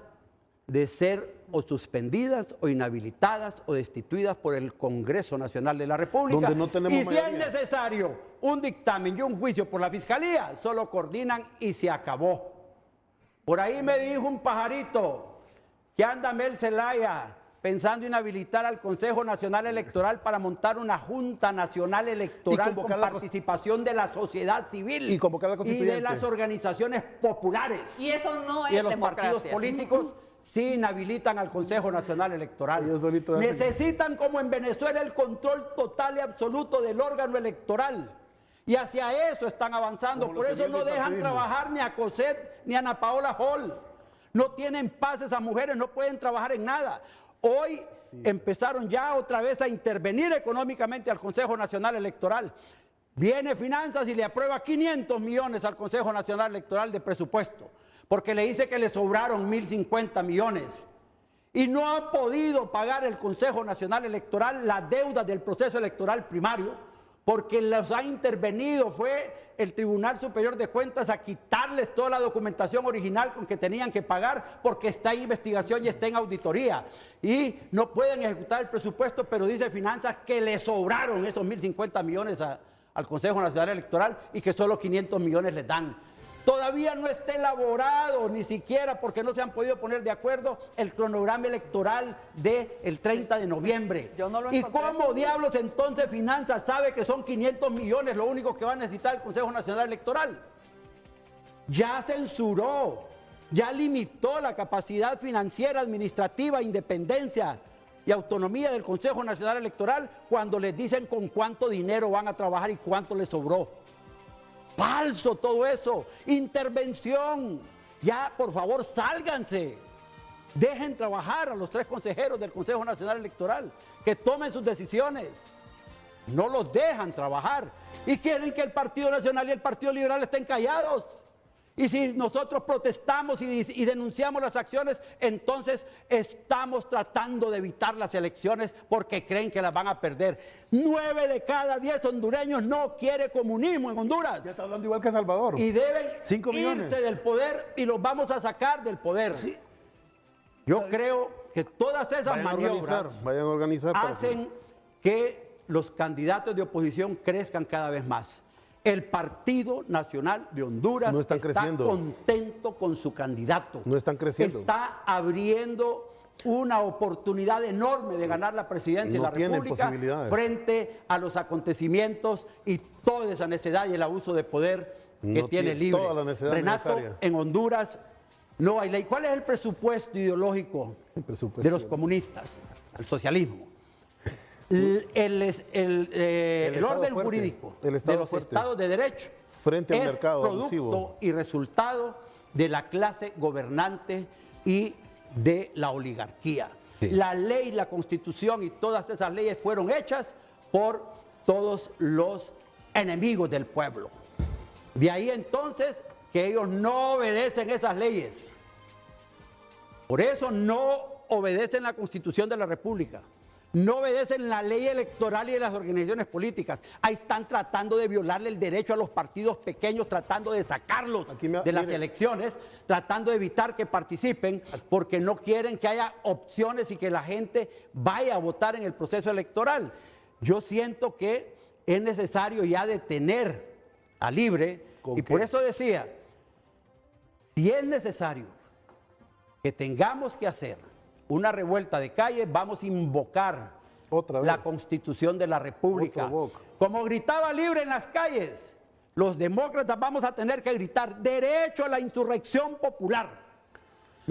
de ser o suspendidas o inhabilitadas o destituidas por el Congreso Nacional de la República. Donde no tenemos y si mayoría. es necesario un dictamen y un juicio por la Fiscalía, solo coordinan y se acabó. Por ahí me dijo un pajarito que anda Mel Zelaya pensando inhabilitar al Consejo Nacional Electoral para montar una Junta Nacional Electoral con participación de la sociedad civil y de las organizaciones populares. Y eso no es y de los democracia. partidos políticos sí inhabilitan al Consejo Nacional Electoral. Necesitan, como en Venezuela, el control total y absoluto del órgano electoral. Y hacia eso están avanzando. Por eso no dejan trabajar ni a Cosette ni a Ana Paola Hall. No tienen paz esas mujeres, no pueden trabajar en nada. Hoy empezaron ya otra vez a intervenir económicamente al Consejo Nacional Electoral. Viene Finanzas y le aprueba 500 millones al Consejo Nacional Electoral de presupuesto, porque le dice que le sobraron 1.050 millones. Y no ha podido pagar el Consejo Nacional Electoral la deuda del proceso electoral primario, porque los ha intervenido, fue el Tribunal Superior de Cuentas a quitarles toda la documentación original con que tenían que pagar, porque está en investigación y está en auditoría. Y no pueden ejecutar el presupuesto, pero dice Finanzas que le sobraron esos 1.050 millones al Consejo Nacional Electoral y que solo 500 millones les dan. Todavía no está elaborado, ni siquiera porque no se han podido poner de acuerdo, el cronograma electoral del 30 de noviembre. Yo no lo ¿Y encontré. cómo diablos entonces Finanzas sabe que son 500 millones lo único que va a necesitar el Consejo Nacional Electoral? Ya censuró, ya limitó la capacidad financiera, administrativa, independencia y autonomía del Consejo Nacional Electoral cuando les dicen con cuánto dinero van a trabajar y cuánto les sobró. Falso todo eso, intervención. Ya, por favor, sálganse. Dejen trabajar a los 3 consejeros del Consejo Nacional Electoral, que tomen sus decisiones. No los dejan trabajar. Y quieren que el Partido Nacional y el Partido Liberal estén callados. Y si nosotros protestamos y denunciamos las acciones, entonces estamos tratando de evitar las elecciones porque creen que las van a perder. 9 de cada 10 hondureños no quiere comunismo en Honduras. Ya está hablando igual que Salvador. Y deben 5 millones. irse del poder y los vamos a sacar del poder. Sí. Yo creo que todas esas maniobras vayan a organizar hacen que los candidatos de oposición crezcan cada vez más. El Partido Nacional de Honduras no está creciendo. Contento con su candidato. No están creciendo. Está abriendo una oportunidad enorme de ganar la presidencia de la República frente a los acontecimientos y toda esa necedad y el abuso de poder que tiene libre. Toda la necedad Renato, necesaria. en Honduras no hay ley. ¿Cuál es el presupuesto ideológico de los comunistas? El socialismo. El orden jurídico de los estados de derecho frente al es mercado producto abusivo y resultado de la clase gobernante y de la oligarquía. Sí. La ley, la constitución y todas esas leyes fueron hechas por todos los enemigos del pueblo. De ahí entonces que ellos no obedecen esas leyes. Por eso no obedecen la Constitución de la República. No obedecen la ley electoral y de las organizaciones políticas. Ahí están tratando de violarle el derecho a los partidos pequeños, tratando de sacarlos de las elecciones, tratando de evitar que participen, porque no quieren que haya opciones y que la gente vaya a votar en el proceso electoral. Yo siento que es necesario ya detener a Libre, y por eso decía, si es necesario que tengamos que hacer una revuelta de calle, vamos a invocar la Constitución de la República. Como gritaba Libre en las calles, los demócratas vamos a tener que gritar derecho a la insurrección popular.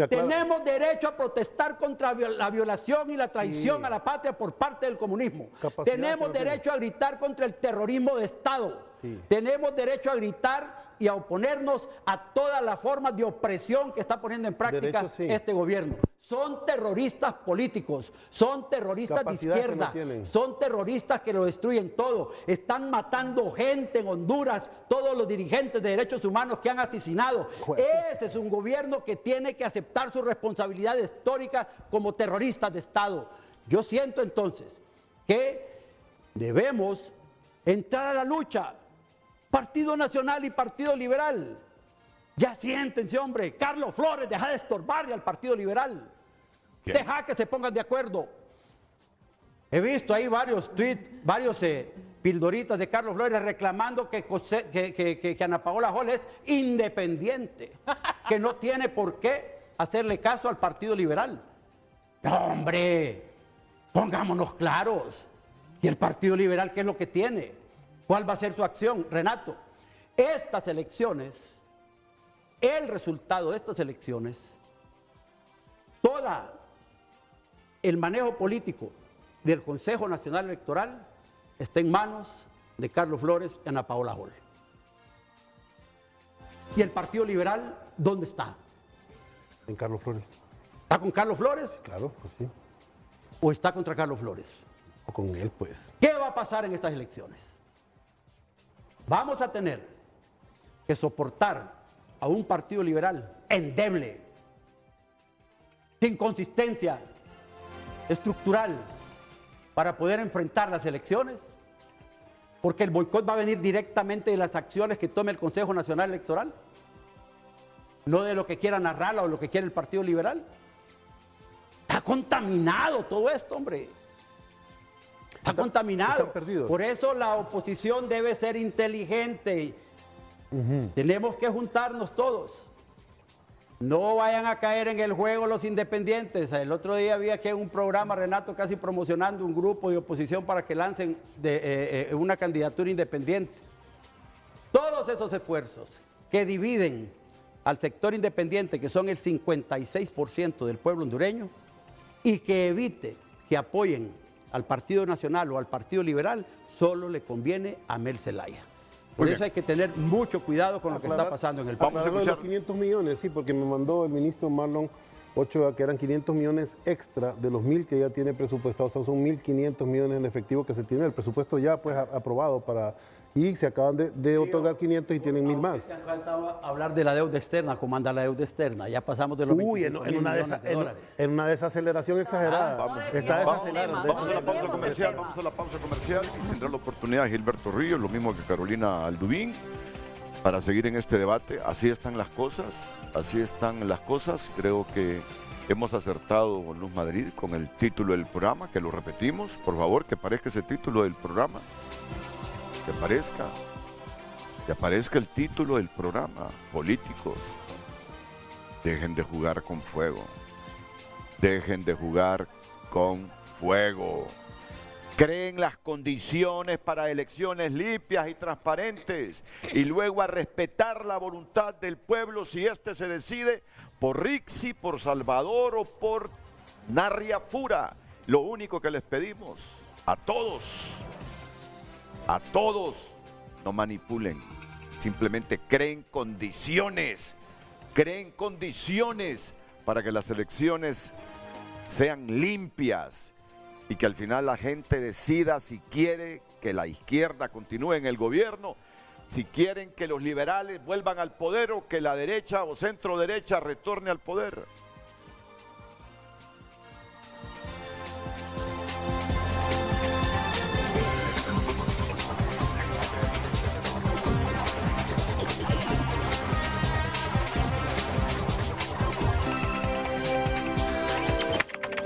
Tenemos derecho a protestar contra la violación y la traición a la patria por parte del comunismo. Tenemos derecho a gritar contra el terrorismo de Estado. Sí. Tenemos derecho a gritar y a oponernos a todas las formas de opresión que está poniendo en práctica Derecho, sí. este gobierno. Son terroristas políticos, son terroristas Capacidad de izquierda, que no tienen. son terroristas que lo destruyen todo. Están matando gente en Honduras, todos los dirigentes de derechos humanos que han asesinado. Ese es un gobierno que tiene que aceptar su responsabilidad histórica como terroristas de Estado. Yo siento entonces que debemos entrar a la lucha. Partido Nacional y Partido Liberal. Ya siéntense, hombre. Carlos Flores, deja de estorbarle al Partido Liberal. Deja que se pongan de acuerdo. He visto ahí varios tweets, varios pildoritas de Carlos Flores reclamando que Ana Paola Hall es independiente, que no tiene por qué hacerle caso al Partido Liberal. No, hombre, pongámonos claros. ¿Y el Partido Liberal qué es lo que tiene? ¿Cuál va a ser su acción? Renato, estas elecciones, el resultado de estas elecciones, todo el manejo político del Consejo Nacional Electoral está en manos de Carlos Flores y Ana Paola Hall. ¿Y el Partido Liberal dónde está? En Carlos Flores. ¿Está con Carlos Flores? Claro, pues sí. ¿O está contra Carlos Flores? O con él, pues. ¿Qué va a pasar en estas elecciones? Vamos a tener que soportar a un Partido Liberal endeble, sin consistencia estructural para poder enfrentar las elecciones, porque el boicot va a venir directamente de las acciones que tome el Consejo Nacional Electoral, no de lo que quiera narrarla o lo que quiere el Partido Liberal. Está contaminado todo esto, hombre. Está contaminado. Por eso la oposición debe ser inteligente. Tenemos que juntarnos todos. No vayan a caer en el juego los independientes. El otro día había aquí un programa, Renato, casi promocionando un grupo de oposición para que lancen una candidatura independiente. Todos esos esfuerzos que dividen al sector independiente, que son el 56% del pueblo hondureño, y que evite que apoyen al Partido Nacional o al Partido Liberal, solo le conviene a Mel Zelaya. Por eso hay que tener mucho cuidado con lo que está pasando en el país. Vamos a escuchar los 500 millones, sí, porque me mandó el ministro Marlon Ochoa que eran 500 millones extra de los 1.000 que ya tiene presupuestados. O sea, son 1.500 millones en efectivo que se tiene el presupuesto ya pues aprobado para... Y se acaban de otorgar 500 y tienen 1.000 más. Se han faltado hablar de la deuda externa, cómo anda la deuda externa. Ya pasamos de los 25 mil millones de dólares. En una desaceleración exagerada. Está desacelerando. Vamos a la pausa comercial, vamos a la pausa comercial y tendrá la oportunidad Gilberto Ríos, lo mismo que Carolina Aldubín, para seguir en este debate. Así están las cosas, así están las cosas. Creo que hemos acertado con Luz Madrid con el título del programa, que lo repetimos. Por favor, que aparezca ese título del programa. Que aparezca el título del programa. Políticos, dejen de jugar con fuego. Dejen de jugar con fuego. Creen las condiciones para elecciones limpias y transparentes y luego a respetar la voluntad del pueblo si éste se decide por Rixi, por Salvador o por Narria Fura. Lo único que les pedimos a todos, no manipulen, simplemente creen condiciones para que las elecciones sean limpias y que al final la gente decida si quiere que la izquierda continúe en el gobierno, si quieren que los liberales vuelvan al poder o que la derecha o centro derecha retorne al poder.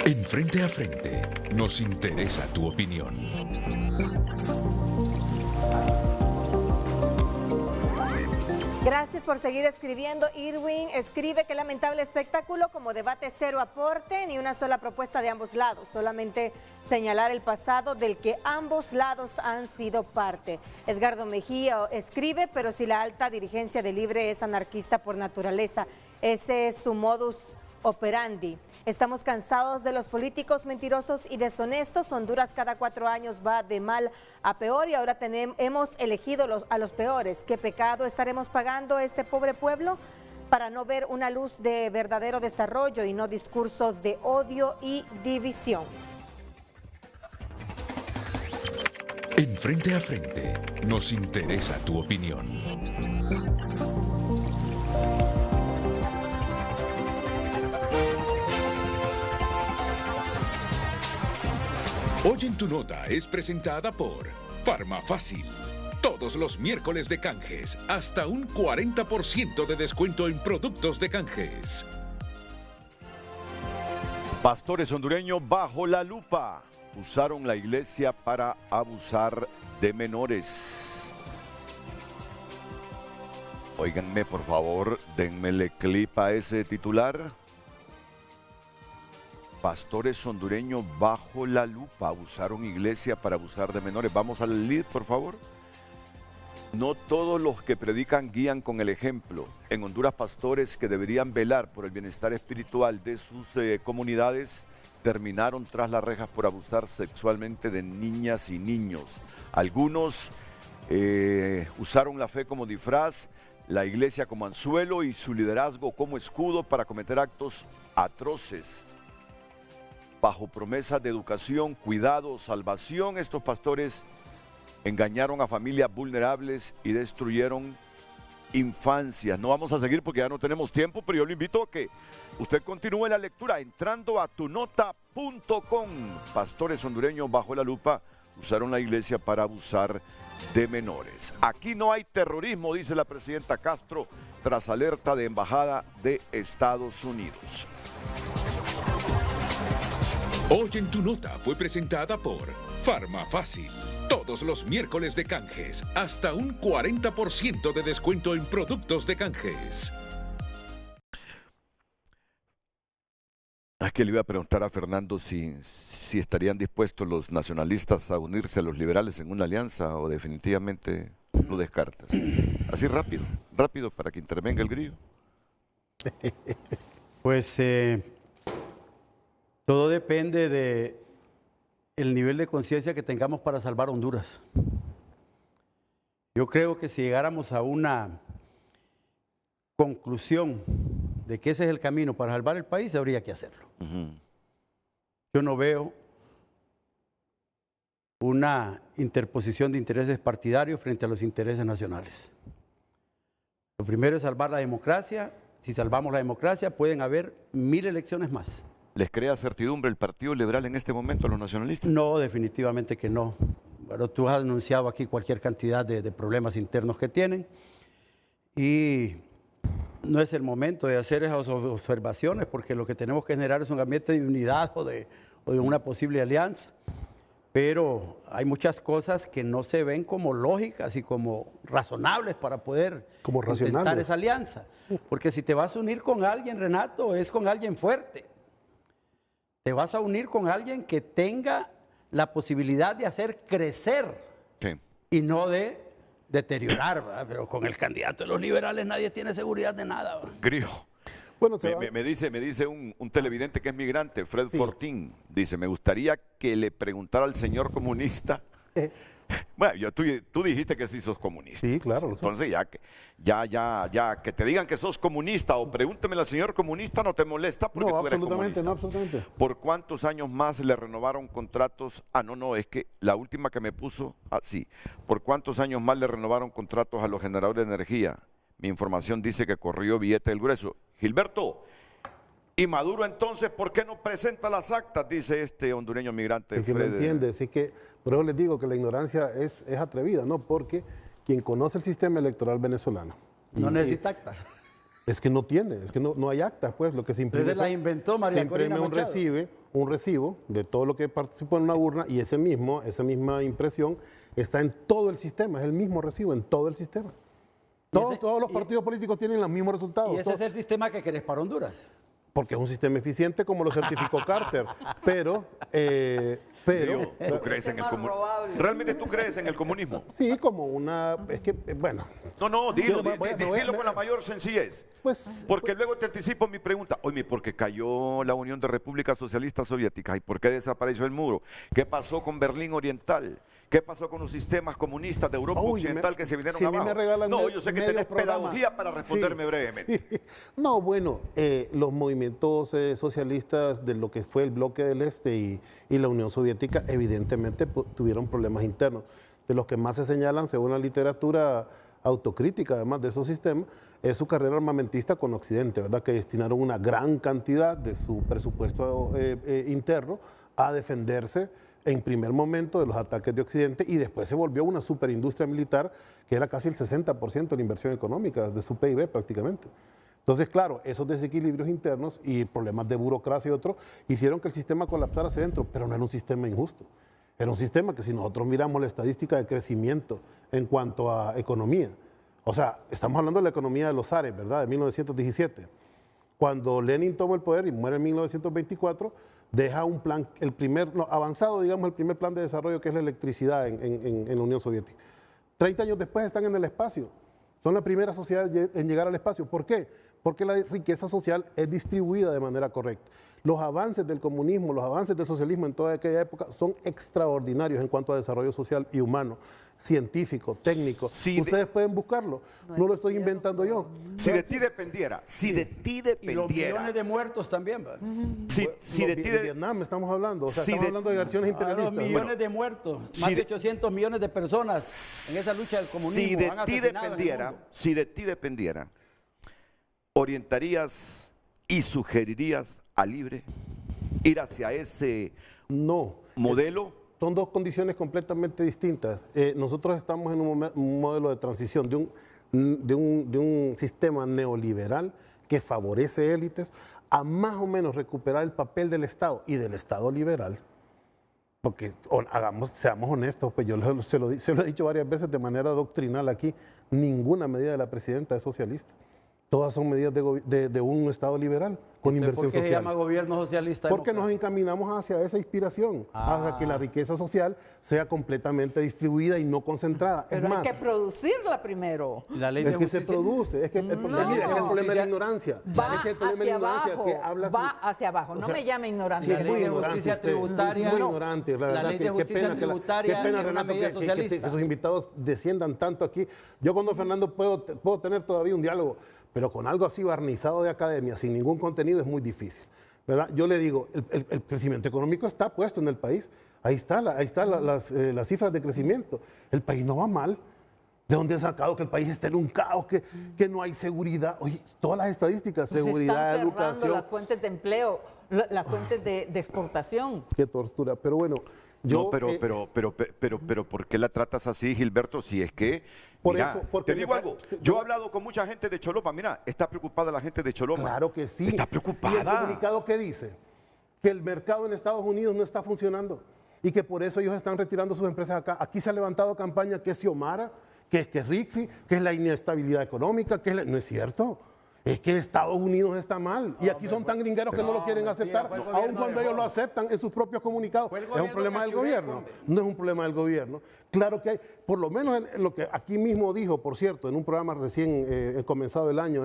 En Frente a Frente, nos interesa tu opinión. Gracias por seguir escribiendo. Irwin escribe que lamentable espectáculo, como debate cero aporte, ni una sola propuesta de ambos lados, solamente señalar el pasado del que ambos lados han sido parte. Edgardo Mejía escribe, pero si la alta dirigencia de Libre es anarquista por naturaleza, ese es su modus operandi. Estamos cansados de los políticos mentirosos y deshonestos. Honduras cada 4 años va de mal a peor y ahora hemos elegido a los peores. ¿Qué pecado estaremos pagando este pobre pueblo para no ver una luz de verdadero desarrollo y no discursos de odio y división? En Frente a Frente, nos interesa tu opinión. Hoy en tu nota es presentada por Farmafácil. Todos los miércoles de canjes, hasta un 40% de descuento en productos de canjes. Pastores hondureños bajo la lupa. Usaron la iglesia para abusar de menores. Óiganme, por favor, denmele clip a ese titular. Pastores hondureños bajo la lupa. Usaron iglesia para abusar de menores. Vamos al lead, por favor. No todos los que predican guían con el ejemplo. En Honduras, pastores que deberían velar por el bienestar espiritual de sus comunidades terminaron tras las rejas por abusar sexualmente de niñas y niños. Algunos usaron la fe como disfraz, la iglesia como anzuelo y su liderazgo como escudo para cometer actos atroces. Bajo promesas de educación, cuidado, salvación, estos pastores engañaron a familias vulnerables y destruyeron infancias. No vamos a seguir porque ya no tenemos tiempo, pero yo lo invito a que usted continúe la lectura entrando a tunota.com. Pastores hondureños bajo la lupa usaron la iglesia para abusar de menores. Aquí no hay terrorismo, dice la presidenta Castro tras alerta de embajada de Estados Unidos. Hoy en tu nota fue presentada por Farmafácil. Todos los miércoles de canjes, hasta un 40% de descuento en productos de canjes. Que le iba a preguntar a Fernando si estarían dispuestos los nacionalistas a unirse a los liberales en una alianza o definitivamente lo descartas. Así rápido para que intervenga el Grillo. Pues todo depende de el nivel de conciencia que tengamos para salvar Honduras. Yo creo que si llegáramos a una conclusión de que ese es el camino para salvar el país, habría que hacerlo. Yo no veo una interposición de intereses partidarios frente a los intereses nacionales. Lo primero es salvar la democracia. Si salvamos la democracia, pueden haber 1000 elecciones más. ¿Les crea certidumbre el Partido Liberal en este momento a los nacionalistas? No, definitivamente que no. Bueno, tú has anunciado aquí cualquier cantidad de problemas internos que tienen y no es el momento de hacer esas observaciones porque lo que tenemos que generar es un ambiente de unidad o de una posible alianza. Pero hay muchas cosas que no se ven como lógicas y como razonables para poder intentar esa alianza. Porque si te vas a unir con alguien, Renato, es con alguien fuerte. Te vas a unir con alguien que tenga la posibilidad de hacer crecer y no de deteriorar, ¿verdad? Pero con el candidato de los liberales nadie tiene seguridad de nada. Grillo. Bueno, me dice un televidente que es migrante, Fred Fortín, dice, me gustaría que le preguntara al señor comunista. Bueno, tú dijiste que sí sos comunista. Sí, claro. Entonces ya que te digan que sos comunista o pregúntemelo al señor comunista no te molesta porque tú eres comunista. No, absolutamente. ¿Por cuántos años más le renovaron contratos? No, es que la última que me puso, sí. ¿Por cuántos años más le renovaron contratos a los generadores de energía? Mi información dice que corrió billete del grueso. Gilberto, y Maduro entonces, ¿por qué no presenta las actas? Dice este hondureño migrante. El que no entiende, así que por eso les digo que la ignorancia es atrevida, ¿no? Porque quien conoce el sistema electoral venezolano. No necesita actas. Es que no tiene, es que no hay actas, pues lo que se imprime. Desde la inventó María Corina Machado. Un recibo de todo lo que participó en una urna y esa misma impresión está en todo el sistema, es el mismo recibo en todo el sistema. Todos los partidos políticos tienen los mismos resultados. Y ese es el sistema que querés para Honduras. porque es un sistema eficiente como lo certificó Carter, pero ¿tú crees en el comunismo? ¿Realmente tú crees en el comunismo? Sí, como una, es que, bueno. No, dilo con la mayor sencillez. Pues, porque luego te anticipo mi pregunta. Oye, ¿por qué cayó la Unión de Repúblicas Socialistas Soviéticas? ¿Y por qué desapareció el muro? ¿Qué pasó con Berlín Oriental? ¿Qué pasó con los sistemas comunistas de Europa Occidental que se vinieron abajo? No, yo sé que tenés pedagogía para responderme brevemente. Sí. No, bueno, los movimientos socialistas de lo que fue el bloque del Este y la Unión Soviética evidentemente tuvieron problemas internos. De los que más se señalan, según la literatura autocrítica, además de esos sistemas, es su carrera armamentista con Occidente, ¿verdad? Que destinaron una gran cantidad de su presupuesto interno a defenderse en primer momento de los ataques de Occidente y después se volvió una superindustria militar que era casi el 60% de la inversión económica de su PIB prácticamente. Entonces, claro, esos desequilibrios internos y problemas de burocracia y otros hicieron que el sistema colapsara hacia adentro, pero no era un sistema injusto. Era un sistema que si nosotros miramos la estadística de crecimiento en cuanto a economía, o sea, estamos hablando de la economía de los zares, ¿verdad?, de 1917. Cuando Lenin toma el poder y muere en 1924, deja un plan, el primer plan de desarrollo que es la electricidad en la Unión Soviética. 30 años después están en el espacio. Son la primera sociedad en llegar al espacio. ¿Por qué? Porque la riqueza social es distribuida de manera correcta. Los avances del comunismo, los avances del socialismo en toda aquella época son extraordinarios en cuanto a desarrollo social y humano, científico, técnico. Ustedes pueden buscarlo, no lo estoy inventando yo. Si de ti dependiera, Y los millones de muertos también, ¿va? De Vietnam estamos hablando, o sea, estamos hablando de acciones imperialistas. Los millones de muertos, más de 800 millones de personas en esa lucha del comunismo. Si de ti dependiera, ¿orientarías y sugerirías a Libre ir hacia ese modelo? Son dos condiciones completamente distintas. Nosotros estamos en un modelo de transición de un sistema neoliberal que favorece élites a más o menos recuperar el papel del Estado y del Estado liberal. Porque seamos honestos, pues yo se lo he dicho varias veces de manera doctrinal aquí, ninguna medida de la presidenta es socialista. Todas son medidas de un Estado liberal con inversión social. ¿Por qué se llama gobierno socialista? Porque nos encaminamos hacia esa inspiración, hacia que la riqueza social sea completamente distribuida y no concentrada. Pero hay que producirla primero. La ley de justicia. Se produce, es que el problema es el problema de la ignorancia. Va hacia abajo, no me llame ignorante. La ley de justicia tributaria. Muy ignorante, la ley de justicia tributaria. Qué pena, Renato, que sus invitados desciendan tanto aquí. Yo con don Fernando puedo tener todavía un diálogo, pero con algo así barnizado de academia, sin ningún contenido, es muy difícil, ¿verdad? Yo le digo, el crecimiento económico está puesto en el país. Ahí están las cifras de crecimiento. El país no va mal. ¿De dónde han sacado que el país esté en un caos, que no hay seguridad? Oye, todas las estadísticas, seguridad, educación. Las fuentes de empleo, las fuentes de exportación. Qué tortura, pero bueno. Pero ¿por qué la tratas así, Gilberto? Si es que, te digo algo, yo he hablado con mucha gente de Choloma, mira, está preocupada la gente de Choloma. Claro que sí. Está preocupada. ¿Y el comunicado qué dice? Que el mercado en Estados Unidos no está funcionando y que por eso ellos están retirando sus empresas acá. Aquí se ha levantado campaña que es Xiomara, que es Rixi, que es la inestabilidad económica, no es cierto. Es que Estados Unidos está mal y aquí son tan gringueros que no lo quieren aceptar, aun cuando ellos lo aceptan en sus propios comunicados. ¿Es un problema del gobierno? No es un problema del gobierno. Claro que hay, por lo menos en lo que aquí mismo dijo, por cierto, en un programa recién comenzado el año,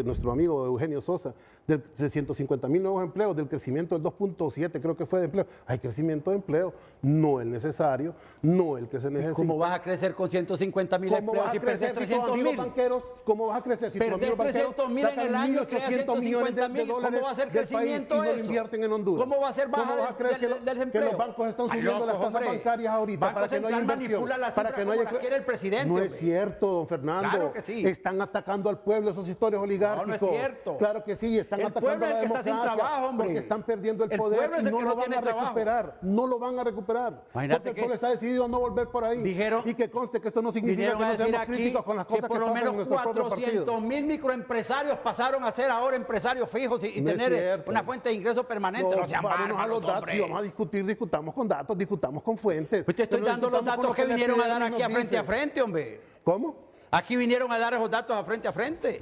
nuestro amigo Eugenio Sosa, de 150,000 nuevos empleos, del crecimiento del 2.7 creo que fue de empleo. Hay crecimiento de empleo, no el necesario, no el que se necesita. ¿Cómo vas a crecer con 150,000 empleos si perdés 300,000? ¿Cómo vas a crecer si perdés 300,000 en el año, creas 150,000? ¿Cómo va a ser crecimiento eso? Invierten en Honduras. ¿Cómo va a ser baja del desempleo? Que los bancos están subiendo las tasas bancarias ahorita para que no haya inversión, para que no haya... el presidente. No es cierto, don Fernando. Claro que sí. Están atacando al pueblo esos sectores oligárquicos. No, no es cierto. Claro que sí, están atacando a la democracia. Está sin trabajo, hombre. Porque están perdiendo el poder y no lo van a recuperar. No lo van a recuperar. Porque el pueblo está decidido a no volver por ahí. Y que conste que esto no significa que no seamos críticos con las cosas que pasan en nuestro propio partido. 400,000 microempresarios pasaron a ser ahora empresarios fijos y tener una fuente de ingreso permanente. No sean bárbaros, a los datos. Si vamos a discutir, discutamos con datos, discutamos con fuentes. Pues te estoy dando los datos que vinieron a dar aquí a frente, hombre. ¿Cómo? Aquí vinieron a dar esos datos a frente.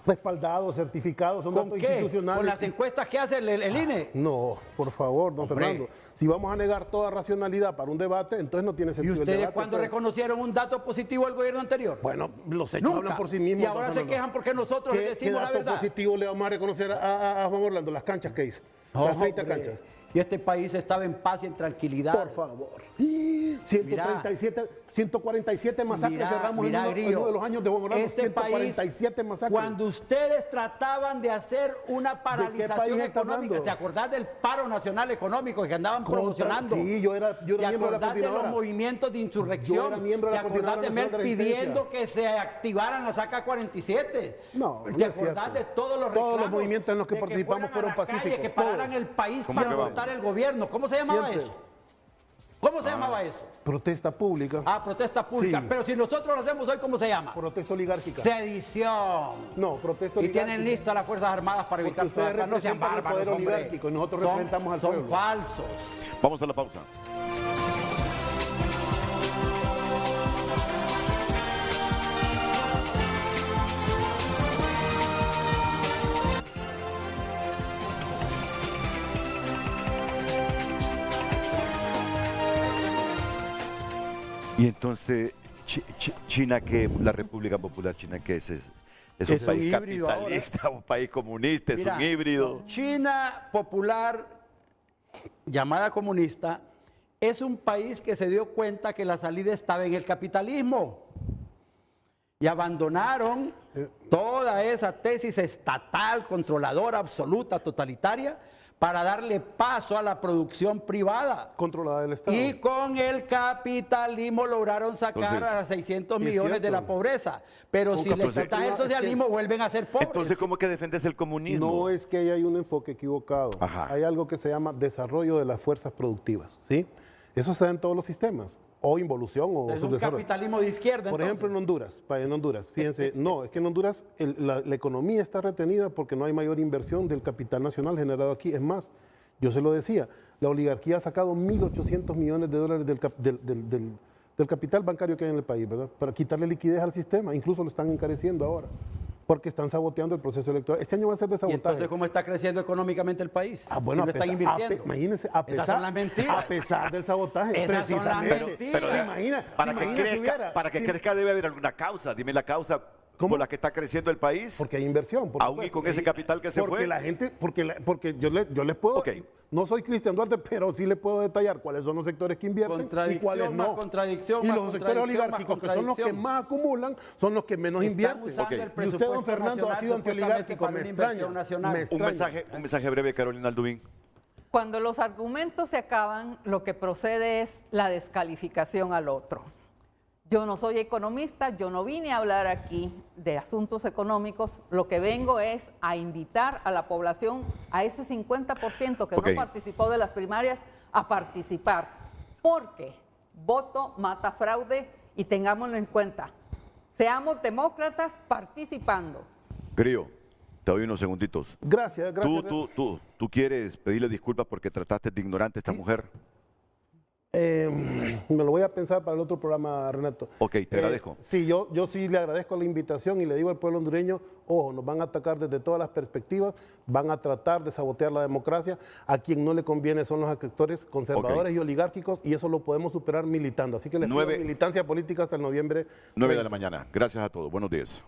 respaldados, certificados, son ¿Con datos qué? institucionales. ¿Con las encuestas que hace el INE? No, por favor, don Fernando. Si vamos a negar toda racionalidad para un debate, entonces no tiene ¿Y sentido el ustedes debate. cuando reconocieron un dato positivo del gobierno anterior? Bueno, los hechos hablan por sí mismos. Y ahora se quejan porque nosotros les decimos la ¿Qué verdad. dato positivo le vamos a reconocer a Juan Orlando? Las canchas que hizo. Las 30 Hombre, canchas. Y este país estaba en paz y en tranquilidad. Por favor. 147 masacres cerramos en uno de los años de Juan Orlando. Este 147 país, masacres. cuando ustedes trataban de hacer una paralización está económica, hablando? ¿te acordás del paro nacional económico que andaban promocionando? Sí, yo era ¿Te miembro de la acordás de los coordinadora? movimientos de insurrección? Yo era miembro de la ¿Te acordás de Coordinadora Mel Nacional de pidiendo que se activaran las AK-47? No, ¿Te no es acordás cierto. de todos los Todos los reclamos? movimientos en los que de participamos fueron fueran a la calle, pacíficos, que pararan todos. el país ¿Cómo para que votar el gobierno. ¿Cómo se llamaba Siempre. eso? ¿Cómo se llamaba eso? Protesta pública. Ah, protesta pública. Sí. Pero si nosotros lo hacemos hoy, ¿cómo se llama? Protesta oligárquica. Sedición. No, protesta Y oligárquica. tienen listas las Fuerzas Armadas para evitar Porque ustedes todo. No sean representan el bárbaros, poder hombre. oligárquico y nosotros representamos al pueblo. Son falsos. Vamos a la pausa. Y entonces, China, que la República Popular China, que es un país híbrido capitalista, ahora. un país comunista, Mira, es un híbrido. China popular, llamada comunista, es un país que se dio cuenta que la salida estaba en el capitalismo. Y abandonaron toda esa tesis estatal, controladora, absoluta, totalitaria, para darle paso a la producción privada. Controlada del Estado. Y con el capitalismo lograron sacar Entonces, a 600 es millones de cierto. la pobreza. Pero si les Entonces, quitas el socialismo, vuelven a ser pobres. Entonces, ¿cómo que defendes el comunismo? No es que hay un enfoque equivocado. Ajá. Hay algo que se llama desarrollo de las fuerzas productivas, ¿sí? Eso se da en todos los sistemas, o involución o Es un subdesarrollo. capitalismo de izquierda. Por ejemplo, en Honduras, fíjense, no, es que en Honduras la economía está retenida porque no hay mayor inversión del capital nacional generado aquí. Es más, yo se lo decía, la oligarquía ha sacado 1.800 millones de dólares del capital bancario que hay en el país, ¿verdad? Para quitarle liquidez al sistema, incluso lo están encareciendo ahora, porque están saboteando el proceso electoral. Este año va a ser de ¿Y sabotaje. entonces cómo está creciendo económicamente el país? Ah, bueno, ¿Y lo están invirtiendo? Imagínense, Esas son las mentiras. a pesar del sabotaje. Esas son las precisamente. mentiras. Pero, ¿Se imagina? para ¿Se que imagina si crezca, hubiera- para que si- crezca debe haber alguna causa. Dime la causa por la que está creciendo el país. Porque hay inversión. por Aún y supuesto. con ese capital que se porque fue. La gente, porque yo les puedo, no soy Cristian Duarte, pero sí les puedo detallar cuáles son los sectores que invierten y Contradicción cuáles más no. contradicción y más los sectores contradicción más oligárquicos, que son los que contradicción. más acumulan, son los que menos Están invierten. usando el Y usted, presupuesto don Fernando, ha nacional sido supuestamente antioligárquico, para me una extraña. inversión nacional. Me Un extraña. mensaje breve, Carolina Aldubín. Cuando los argumentos se acaban, lo que procede es la descalificación al otro. Yo no soy economista, yo no vine a hablar aquí de asuntos económicos, lo que vengo es a invitar a la población, a ese 50% que Ok. no participó de las primarias, a participar, porque voto mata fraude y tengámoslo en cuenta. Seamos demócratas participando. Grillo, te doy unos segunditos. Gracias. ¿Tú quieres pedirle disculpas porque trataste de ignorante a esta mujer? Me lo voy a pensar para el otro programa, Renato. Ok, te agradezco. Sí, yo sí le agradezco la invitación y le digo al pueblo hondureño, ojo, nos van a atacar desde todas las perspectivas, van a tratar de sabotear la democracia. A quien no le conviene son los sectores conservadores y oligárquicos, y eso lo podemos superar militando. Así que les pido militancia política hasta el noviembre. 9 de la mañana. Gracias a todos. Buenos días.